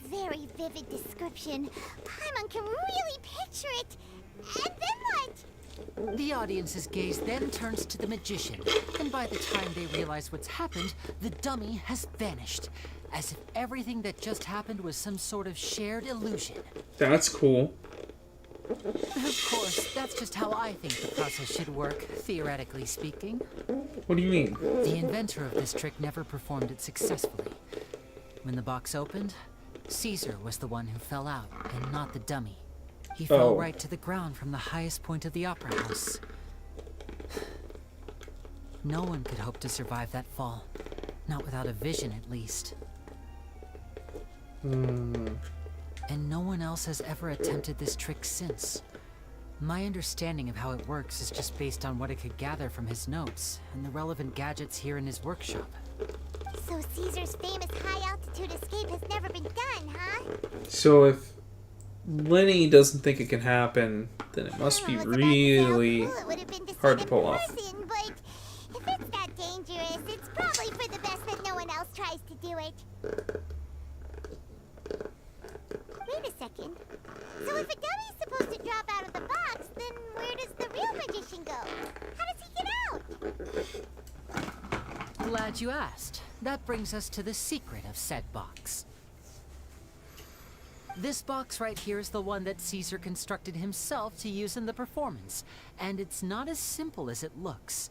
Very vivid description. Paimon can really picture it. And then what? The audience's gaze then turns to the magician, and by the time they realize what's happened, the dummy has vanished, as if everything that just happened was some sort of shared illusion. That's cool. Of course, that's just how I think the process should work, theoretically speaking. What do you mean? The inventor of this trick never performed it successfully. When the box opened, Caesar was the one who fell out, and not the dummy. He fell right to the ground from the highest point of the opera house. No one could hope to survive that fall. Not without a vision, at least. And no one else has ever attempted this trick since. My understanding of how it works is just based on what I could gather from his notes and the relevant gadgets here in his workshop. So Caesar's famous high-altitude escape has never been done, huh? So if Lyney doesn't think it can happen, then it must be really hard to pull off. But if it's that dangerous, it's probably for the best that no one else tries to do it. Wait a second. So if a dummy's supposed to drop out of the box, then where does the real magician go? How does he get out? Glad you asked. That brings us to the secret of said box. This box right here is the one that Caesar constructed himself to use in the performance, and it's not as simple as it looks.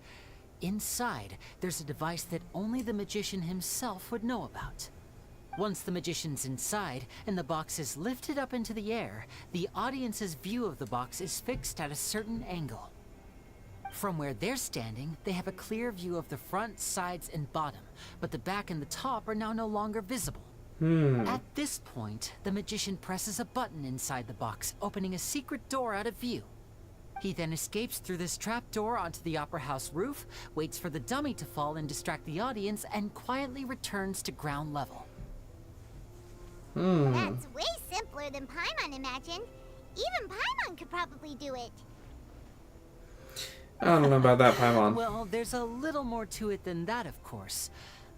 Inside, there's a device that only the magician himself would know about. Once the magician's inside, and the box is lifted up into the air, the audience's view of the box is fixed at a certain angle. From where they're standing, they have a clear view of the front, sides, and bottom, but the back and the top are now no longer visible. At this point, the magician presses a button inside the box, opening a secret door out of view. He then escapes through this trap door onto the opera house roof, waits for the dummy to fall and distract the audience, and quietly returns to ground level. That's way simpler than Paimon imagined. Even Paimon could probably do it. I don't know about that, Paimon. Well, there's a little more to it than that, of course.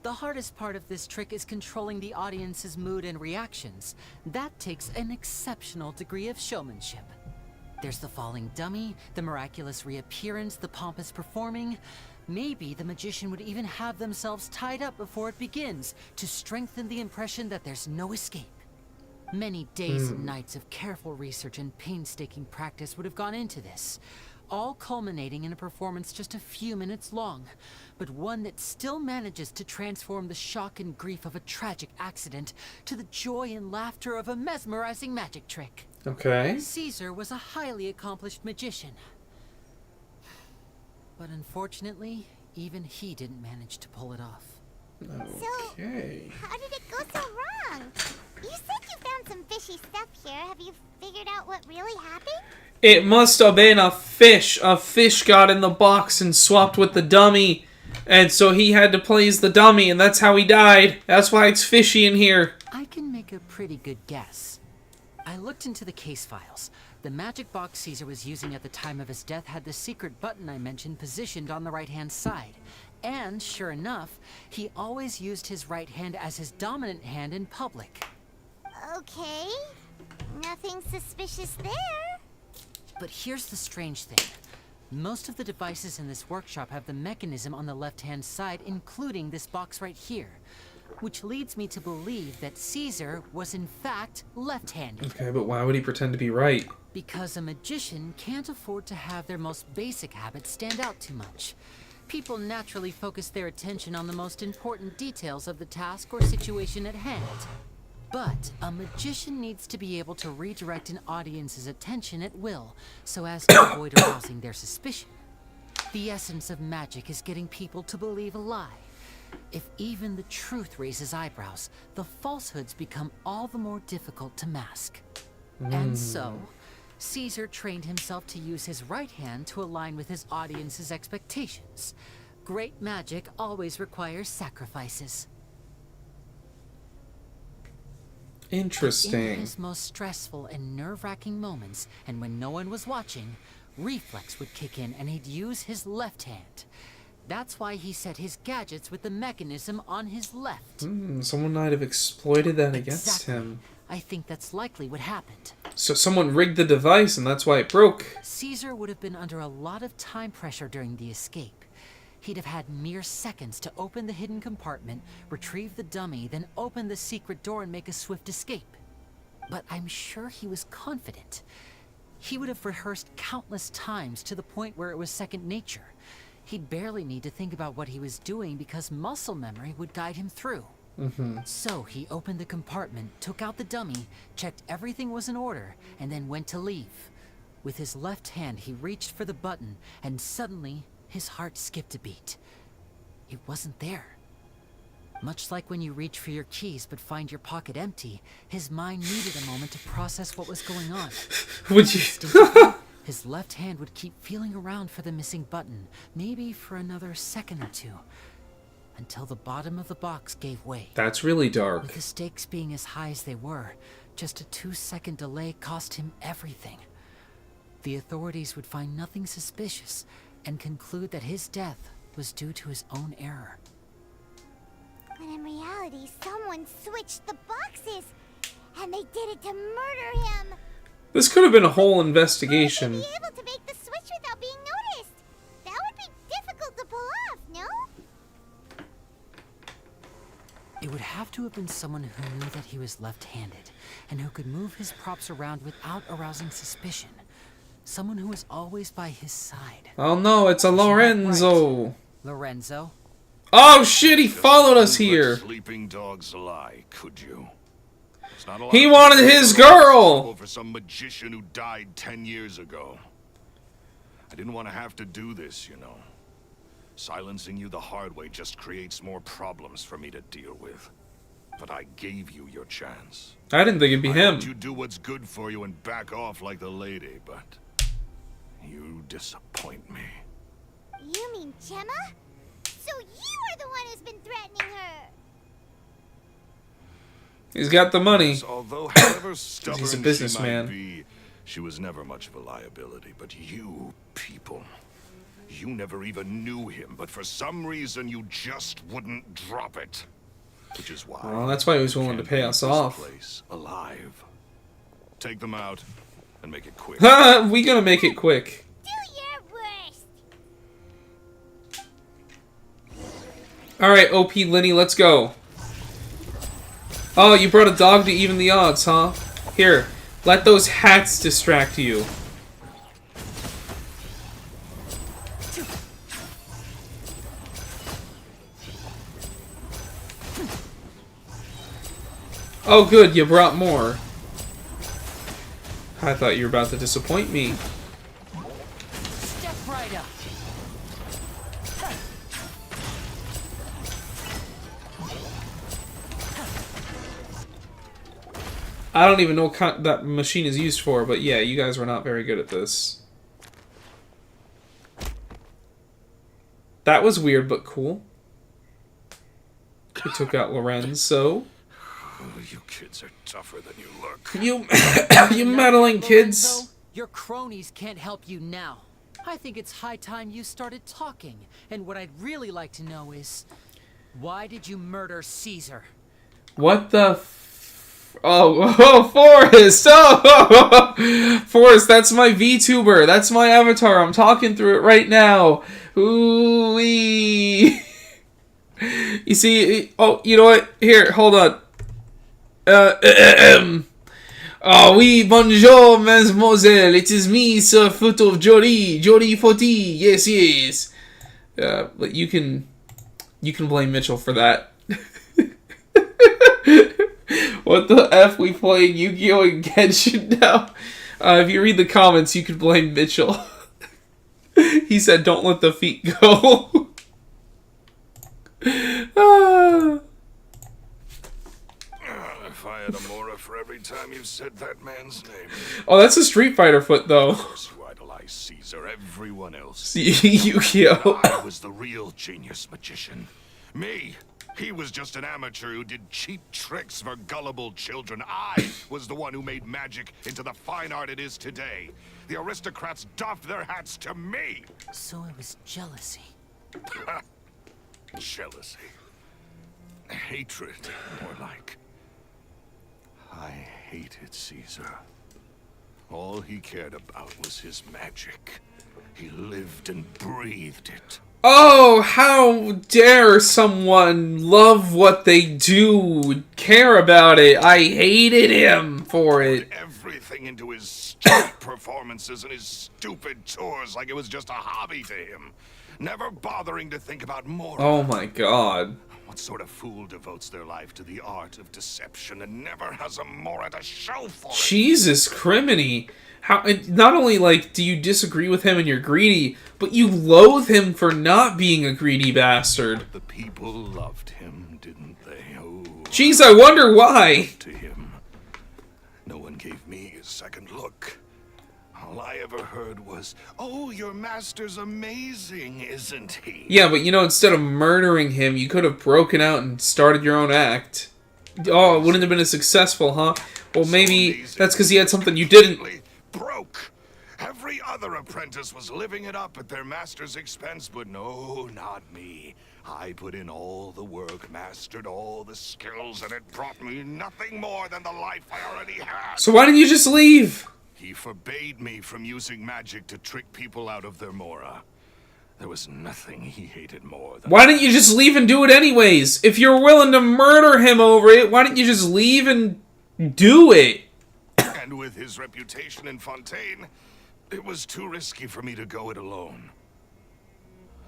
The hardest part of this trick is controlling the audience's mood and reactions. That takes an exceptional degree of showmanship. There's the falling dummy, the miraculous reappearance, the pompous performing. Maybe the magician would even have themselves tied up before it begins to strengthen the impression that there's no escape. Many days and nights of careful research and painstaking practice would have gone into this, all culminating in a performance just a few minutes long, but one that still manages to transform the shock and grief of a tragic accident to the joy and laughter of a mesmerizing magic trick. Okay. Caesar was a highly accomplished magician. But unfortunately, even he didn't manage to pull it off. Okay. So, how did it go so wrong? You said you found some fishy stuff here. Have you figured out what really happened? It must have been a fish. A fish got in the box and swapped with the dummy. And so he had to play as the dummy, and that's how he died. That's why it's fishy in here. I can make a pretty good guess. I looked into the case files. The magic box Caesar was using at the time of his death had the secret button I mentioned positioned on the right-hand side. And, sure enough, he always used his right hand as his dominant hand in public. Okay. Nothing suspicious there. But here's the strange thing. Most of the devices in this workshop have the mechanism on the left-hand side, including this box right here. Which leads me to believe that Caesar was in fact left-handed. Okay, but why would he pretend to be right? Because a magician can't afford to have their most basic habits stand out too much. People naturally focus their attention on the most important details of the task or situation at hand. But a magician needs to be able to redirect an audience's attention at will, so as to avoid arousing their suspicion. The essence of magic is getting people to believe a lie. If even the truth raises eyebrows, the falsehoods become all the more difficult to mask. And so, Caesar trained himself to use his right hand to align with his audience's expectations. Great magic always requires sacrifices. Interesting. In his most stressful and nerve-wracking moments, and when no one was watching, reflex would kick in and he'd use his left hand. That's why he set his gadgets with the mechanism on his left. Someone might have exploited that against him. I think that's likely what happened. So someone rigged the device and that's why it broke. Caesar would have been under a lot of time pressure during the escape. He'd have had mere seconds to open the hidden compartment, retrieve the dummy, then open the secret door and make a swift escape. But I'm sure he was confident. He would have rehearsed countless times to the point where it was second nature. He'd barely need to think about what he was doing because muscle memory would guide him through. So he opened the compartment, took out the dummy, checked everything was in order, and then went to leave. With his left hand, he reached for the button, and suddenly, his heart skipped a beat. It wasn't there. Much like when you reach for your keys but find your pocket empty, his mind needed a moment to process what was going on. Would you? His left hand would keep feeling around for the missing button, maybe for another second or two, until the bottom of the box gave way. That's really dark. With the stakes being as high as they were, just a 2-second delay cost him everything. The authorities would find nothing suspicious and conclude that his death was due to his own error. But in reality, someone switched the boxes, and they did it to murder him. This could have been a whole investigation. Be able to make the switch without being noticed. That would be difficult to pull off, no? It would have to have been someone who knew that he was left-handed, and who could move his props around without arousing suspicion. Someone who was always by his side. Oh no, it's a Lorenzo. Right. Lorenzo? Oh shit, he followed us here. Sleeping dogs lie, could you? He wanted his girl! For some magician who died 10 years ago. I didn't want to have to do this, you know. Silencing you the hard way just creates more problems for me to deal with. But I gave you your chance. I didn't think it'd be him. You do what's good for you and back off like the lady, but you disappoint me. You mean Gemma? So you are the one who's been threatening her. He's got the money. Although however stubborn He's a businessman. she might be, she was never much of a liability. But you people, You never even knew him, but for some reason you just wouldn't drop it. Which is why. Well, that's why he was willing to pay us off. Place alive. Take them out and make it quick. We gonna make it quick. Do your worst. All right, OP Lyney, let's go. Oh, you brought a dog to even the odds, huh? Here, let those hats distract you. Oh good, you brought more. I thought you were about to disappoint me. Step right up. I don't even know what that machine is used for, but yeah, you guys were not very good at this. That was weird, but cool. We took out Lorenzo. You kids are tougher than you look. You meddling kids. Lorenzo, your cronies can't help you now. I think it's high time you started talking. And what I'd really like to know is, why did you murder Caesar? What the oh, Forrest! Oh, Forrest, that's my VTuber. That's my avatar. I'm talking through it right now. Ooh-wee. You see, oh, you know what? Here, hold on. Oh, oui, bonjour, mademoiselle. It is me, Sir Foot of Jolly Footy. Yes, yes. But you can blame Mitchell for that. What the F? We playing Yu-Gi-Oh! And Genshin now? If you read the comments, you can blame Mitchell. He said, don't let the feet go. If I had a Mora for every time you said that man's name. Oh, that's a Street Fighter foot, though. Of course you idolize Caesar, everyone else. Yu-Gi-Oh! I was the real genius magician. Me, he was just an amateur who did cheap tricks for gullible children. I was the one who made magic into the fine art it is today. The aristocrats doffed their hats to me. So it was jealousy. Jealousy. Hatred, more like. I hated Caesar. All he cared about was his magic. He lived and breathed it. Oh, how dare someone love what they do, care about it. I hated him for it. Everything into his stupid performances and his stupid tours like it was just a hobby to him. Never bothering to think about more. Oh my god. What sort of fool devotes their life to the art of deception and never has a Mora to show for it? Jesus criminy. How, not only, like, do you disagree with him and you're greedy, but you loathe him for not being a greedy bastard. The people loved him, didn't they? Oh. Jeez, I wonder why. To him. No one gave me a second look. All I ever heard was, "Oh, your master's amazing, isn't he?" Yeah, but you know, instead of murdering him, you could have broken out and started your own act. Oh, it wouldn't have been as successful, huh? Well, maybe that's because he had something you didn't. Broke. Every other apprentice was living it up at their master's expense, but no, not me. I put in all the work, mastered all the skills, and it brought me nothing more than the life I already had. So why didn't you just leave? He forbade me from using magic to trick people out of their Mora. There was nothing he hated more than... Why didn't you just leave and do it anyways? If you're willing to murder him over it, why didn't you just leave and do it? And with his reputation in Fontaine, it was too risky for me to go it alone.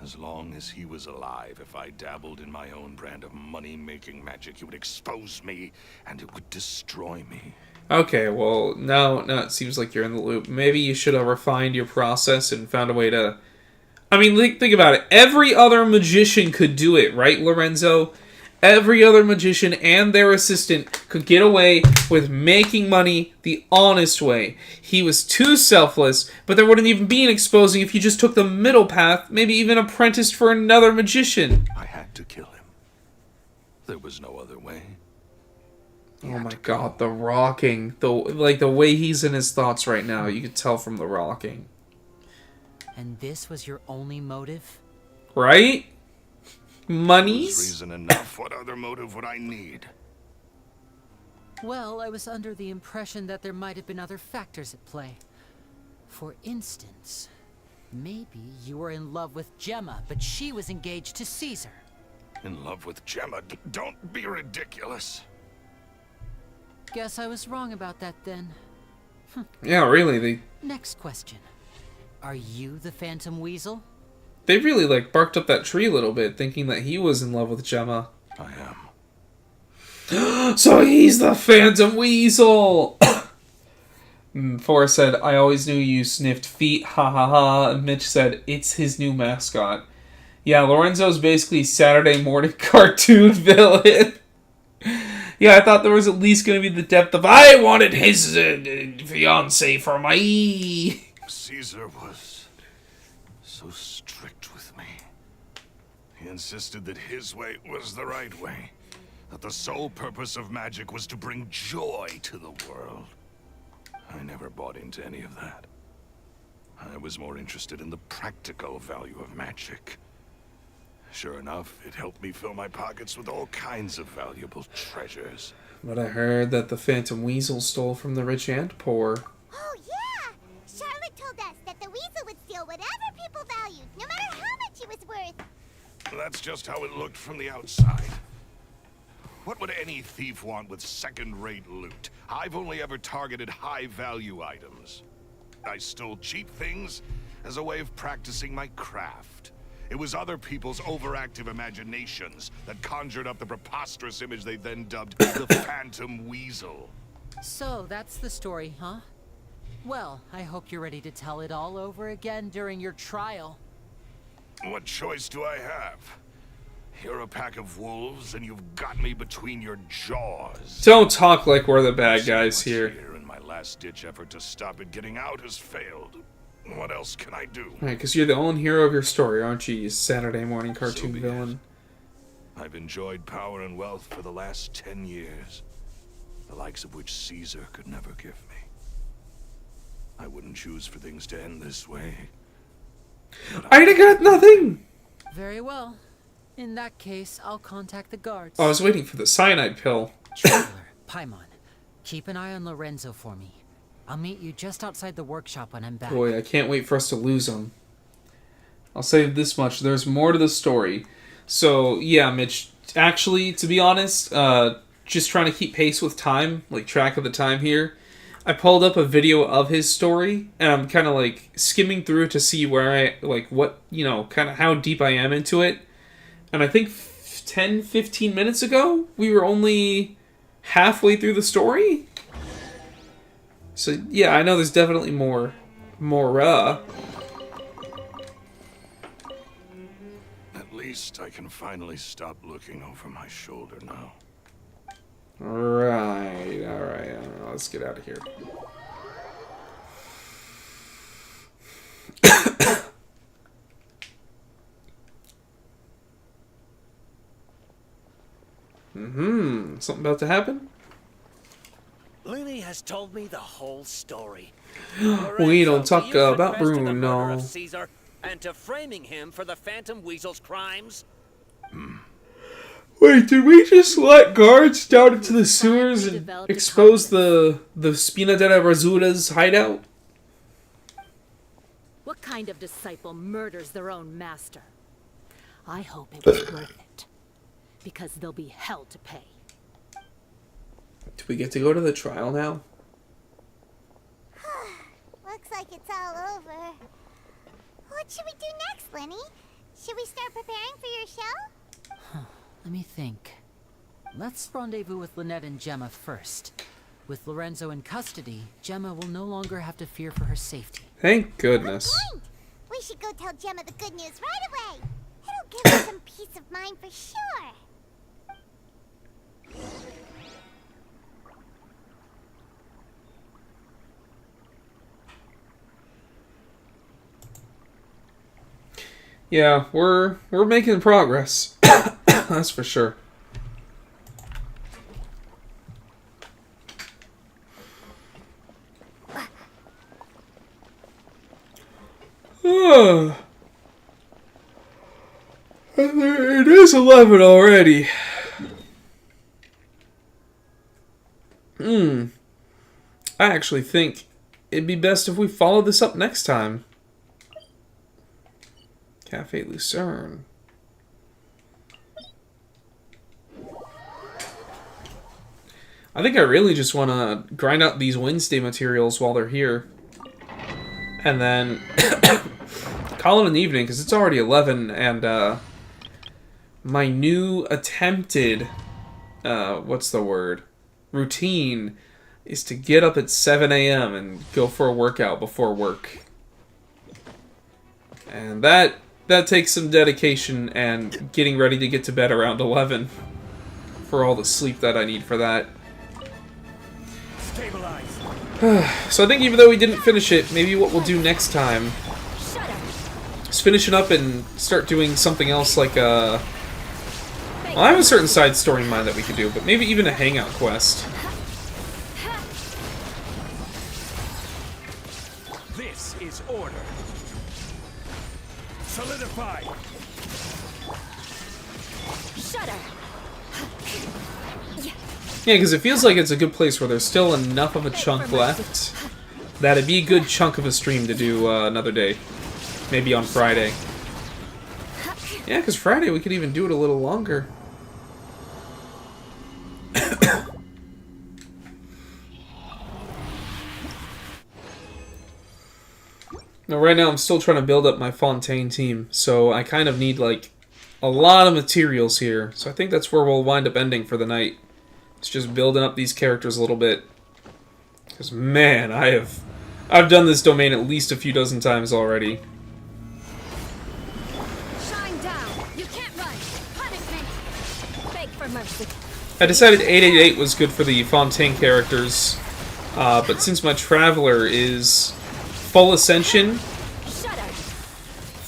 As long as he was alive, if I dabbled in my own brand of money-making magic, he would expose me, and it would destroy me. Okay, well, now it seems like you're in the loop. Maybe you should have refined your process and found a way to... I mean, think about it. Every other magician could do it, right, Lorenzo? Every other magician and their assistant could get away with making money the honest way. He was too selfless, but there wouldn't even be an exposing if you just took the middle path, maybe even apprenticed for another magician. I had to kill him. There was no other way. Oh my god, the rocking. The way he's in his thoughts right now, you could tell from the rocking. And this was your only motive? Right? Was Monies? reason enough. What other motive would I need? Well, I was under the impression that there might have been other factors at play. For instance, maybe you were in love with Gemma, but she was engaged to Caesar. In love with Gemma? Don't be ridiculous. Guess I was wrong about that then. Yeah, really. Next question. Are you the Phantom Weasel? They really, like, barked up that tree a little bit, thinking that he was in love with Gemma. I am. So he's the Phantom Weasel! Forrest said, I always knew you sniffed feet, ha ha ha. And Mitch said, it's his new mascot. Yeah, Lorenzo's basically Saturday morning cartoon villain. Yeah, I thought there was at least going to be the depth of, I wanted his fiancé for my... Caesar was so strict with me. He insisted that his way was the right way. That the sole purpose of magic was to bring joy to the world. I never bought into any of that. I was more interested in the practical value of magic. Sure enough, it helped me fill my pockets with all kinds of valuable treasures. But I heard that the Phantom Weasel stole from the rich and poor. Oh, yeah! Charlotte told us that the weasel would steal whatever people valued, no matter how much it was worth. That's just how it looked from the outside. What would any thief want with second-rate loot? I've only ever targeted high-value items. I stole cheap things as a way of practicing my craft. It was other people's overactive imaginations that conjured up the preposterous image they then dubbed the Phantom Weasel. So, that's the story, huh? Well, I hope you're ready to tell it all over again during your trial. What choice do I have? You're a pack of wolves, and you've got me between your jaws. Don't talk like we're the bad guys here. And my last-ditch effort to stop it getting out has failed. What else can I do? Right, because you're the only hero of your story, aren't you, you Saturday morning cartoon villain? I've enjoyed power and wealth for the last 10 years, the likes of which Caesar could never give me. I wouldn't choose for things to end this way. I got nothing! Very well. In that case, I'll contact the guards. I was waiting for the cyanide pill. Traveler, Paimon, keep an eye on Lorenzo for me. I'll meet you just outside the workshop when I'm back. Boy, I can't wait for us to lose him. I'll say this much, there's more to the story. So, yeah, Mitch, actually, to be honest, just trying to keep pace with time, like track of the time here, I pulled up a video of his story, and I'm kind of like skimming through to see where I, like, what, you know, kind of how deep I am into it. And I think 10-15 minutes ago, we were only halfway through the story. So, yeah, I know there's definitely more. At least I can finally stop looking over my shoulder now. Alright, let's get out of here. Something about to happen? Lyney has told me the whole story. We don't talk about confess to the murder Bruno. of Caesar and to framing him for the Phantom Weasel's crimes. Wait, did we just let guards down into the sewers and expose the Spina della Rasura's hideout? What kind of disciple murders their own master? I hope it was worth it. Because they'll be hell to pay. Do we get to go to the trial now? Looks like it's all over. What should we do next, Lyney? Should we start preparing for your show? Let me think. Let's rendezvous with Lynette and Gemma first. With Lorenzo in custody, Gemma will no longer have to fear for her safety. Thank goodness. Good point. We should go tell Gemma the good news right away. It'll give her some peace of mind for sure. Yeah, we're making progress. That's for sure. It is 11 already. I actually think it'd be best if we follow this up next time. Cafe Lucerne. I think I really just want to grind out these Wednesday materials while they're here. And then call it an evening, because it's already 11, and my new attempted, what's the word, routine is to get up at 7 a.m. and go for a workout before work. And that takes some dedication and getting ready to get to bed around 11 for all the sleep that I need for that. So I think even though we didn't finish it, maybe what we'll do next time is finish it up and start doing something else like well, I have a certain side story in mind that we could do, but maybe even a hangout quest. This is order. Solidify. Shudder. Yeah, because it feels like it's a good place where there's still enough of a chunk left that it'd be a good chunk of a stream to do another day. Maybe on Friday. Yeah, because Friday we could even do it a little longer. Now, right now I'm still trying to build up my Fontaine team, so I kind of need, like, a lot of materials here. So I think that's where we'll wind up ending for the night. It's just building up these characters a little bit. Because, man, I've done this domain at least a few dozen times already. Shine down. You can't run. Punishment. Beg for mercy. I decided 888 was good for the Fontaine characters, but since my Traveler is full Ascension,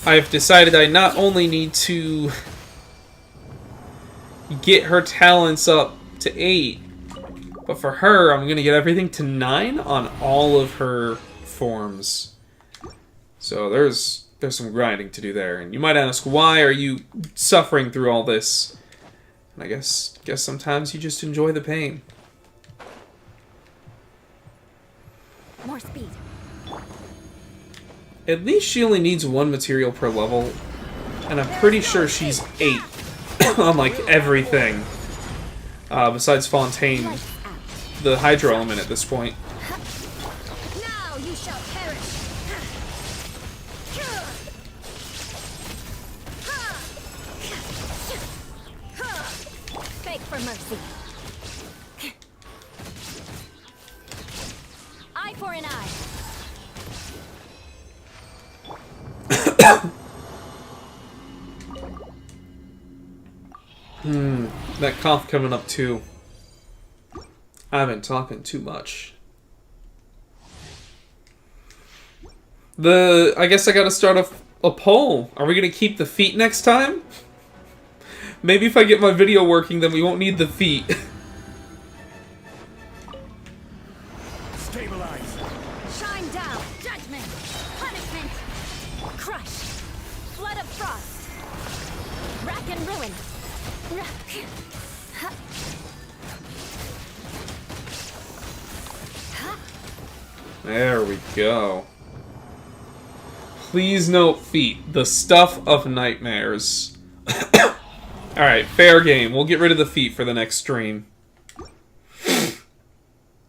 I've decided I not only need to get her talents up to 8, but for her, I'm going to get everything to 9 on all of her forms. So there's some grinding to do there. And you might ask, why are you suffering through all this? And I guess sometimes you just enjoy the pain. More speed. At least she only needs 1 material per level, and I'm pretty sure she's 8 on, like, everything. Besides Fontaine, the Hydro element at this point. Now you shall perish. Beg for mercy. Eye for an eye. That cough coming up too. I've been talking too much. I guess I gotta start a poll. Are we gonna keep the feet next time? Maybe if I get my video working, then we won't need the feet. Stabilize. Shine down. Judgment. Punishment. Crush. Flood of frost. Rack and ruin. There we go. Please note feet. The stuff of nightmares. Alright, fair game. We'll get rid of the feet for the next stream.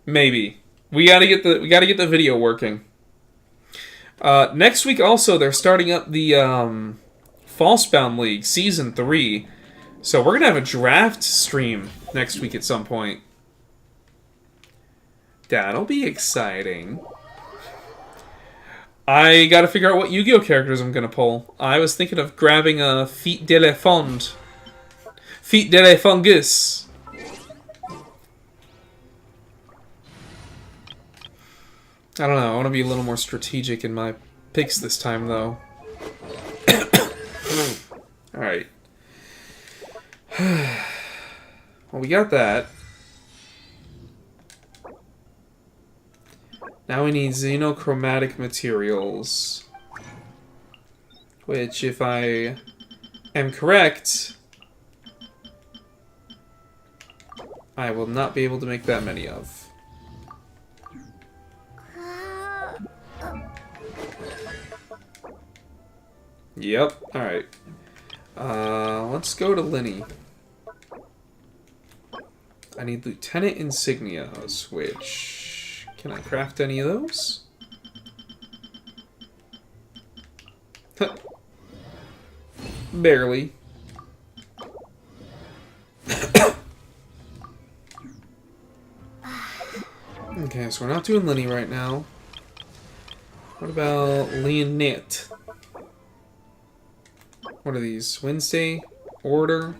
Maybe. We gotta get the video working. Next week also they're starting up the Falsebound League Season 3. So we're gonna have a draft stream next week at some point. That'll be exciting. I gotta figure out what Yu-Gi-Oh! Characters I'm gonna pull. I was thinking of grabbing a Feet d'Elephant. Feet d'Elephungus. I don't know, I want to be a little more strategic in my picks this time, though. Alright. Well, we got that. Now we need xenochromatic materials. which, if I am correct, I will not be able to make that many of. Yep, alright. Let's go to Lyney. I need Lieutenant Insignias, which... Can I craft any of those? Barely. Okay, so we're not doing Lyney right now. What about Leonette? What are these? Wednesday? Order?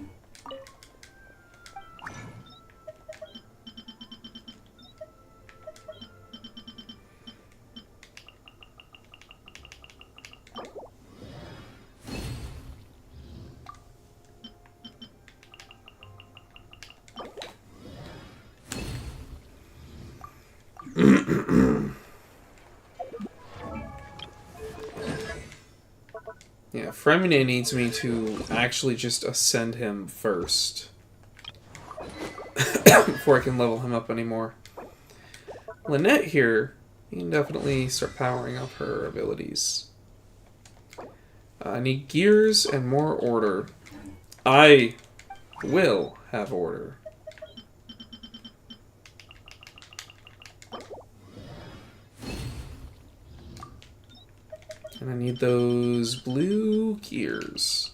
Yeah, Fremine needs me to actually just ascend him first. Before I can level him up anymore. Lynette here, you can definitely start powering up her abilities. I need gears and more order. I will have order. And I need those blue gears.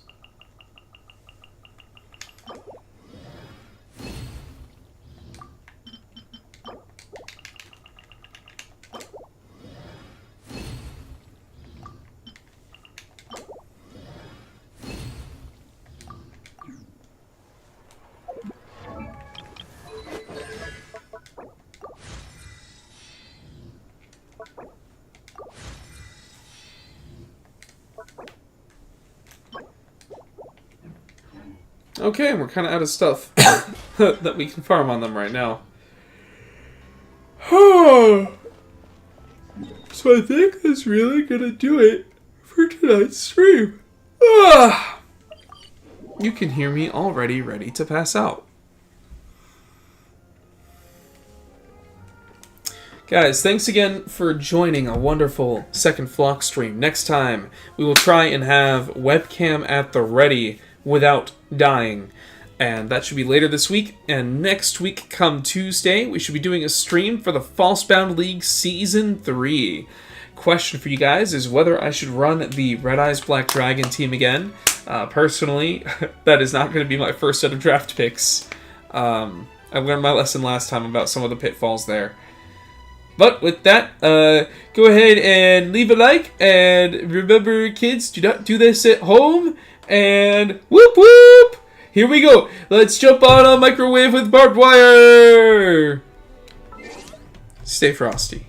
Okay, and we're kind of out of stuff that we can farm on them right now. So I think that's really gonna do it for tonight's stream. You can hear me already ready to pass out. Guys, thanks again for joining a wonderful Second Flock stream. Next time, we will try and have webcam at the ready without dying. And that should be later this week. And next week, come Tuesday, we should be doing a stream for the Falsebound League Season 3. Question for you guys is whether I should run the Red Eyes Black Dragon team again. Personally, that is not going to be my first set of draft picks. I learned my lesson last time about some of the pitfalls there. But with that, go ahead and leave a like. And remember, kids, do not do this at home. And whoop whoop! Here we go. Let's jump on a microwave with barbed wire. Stay frosty.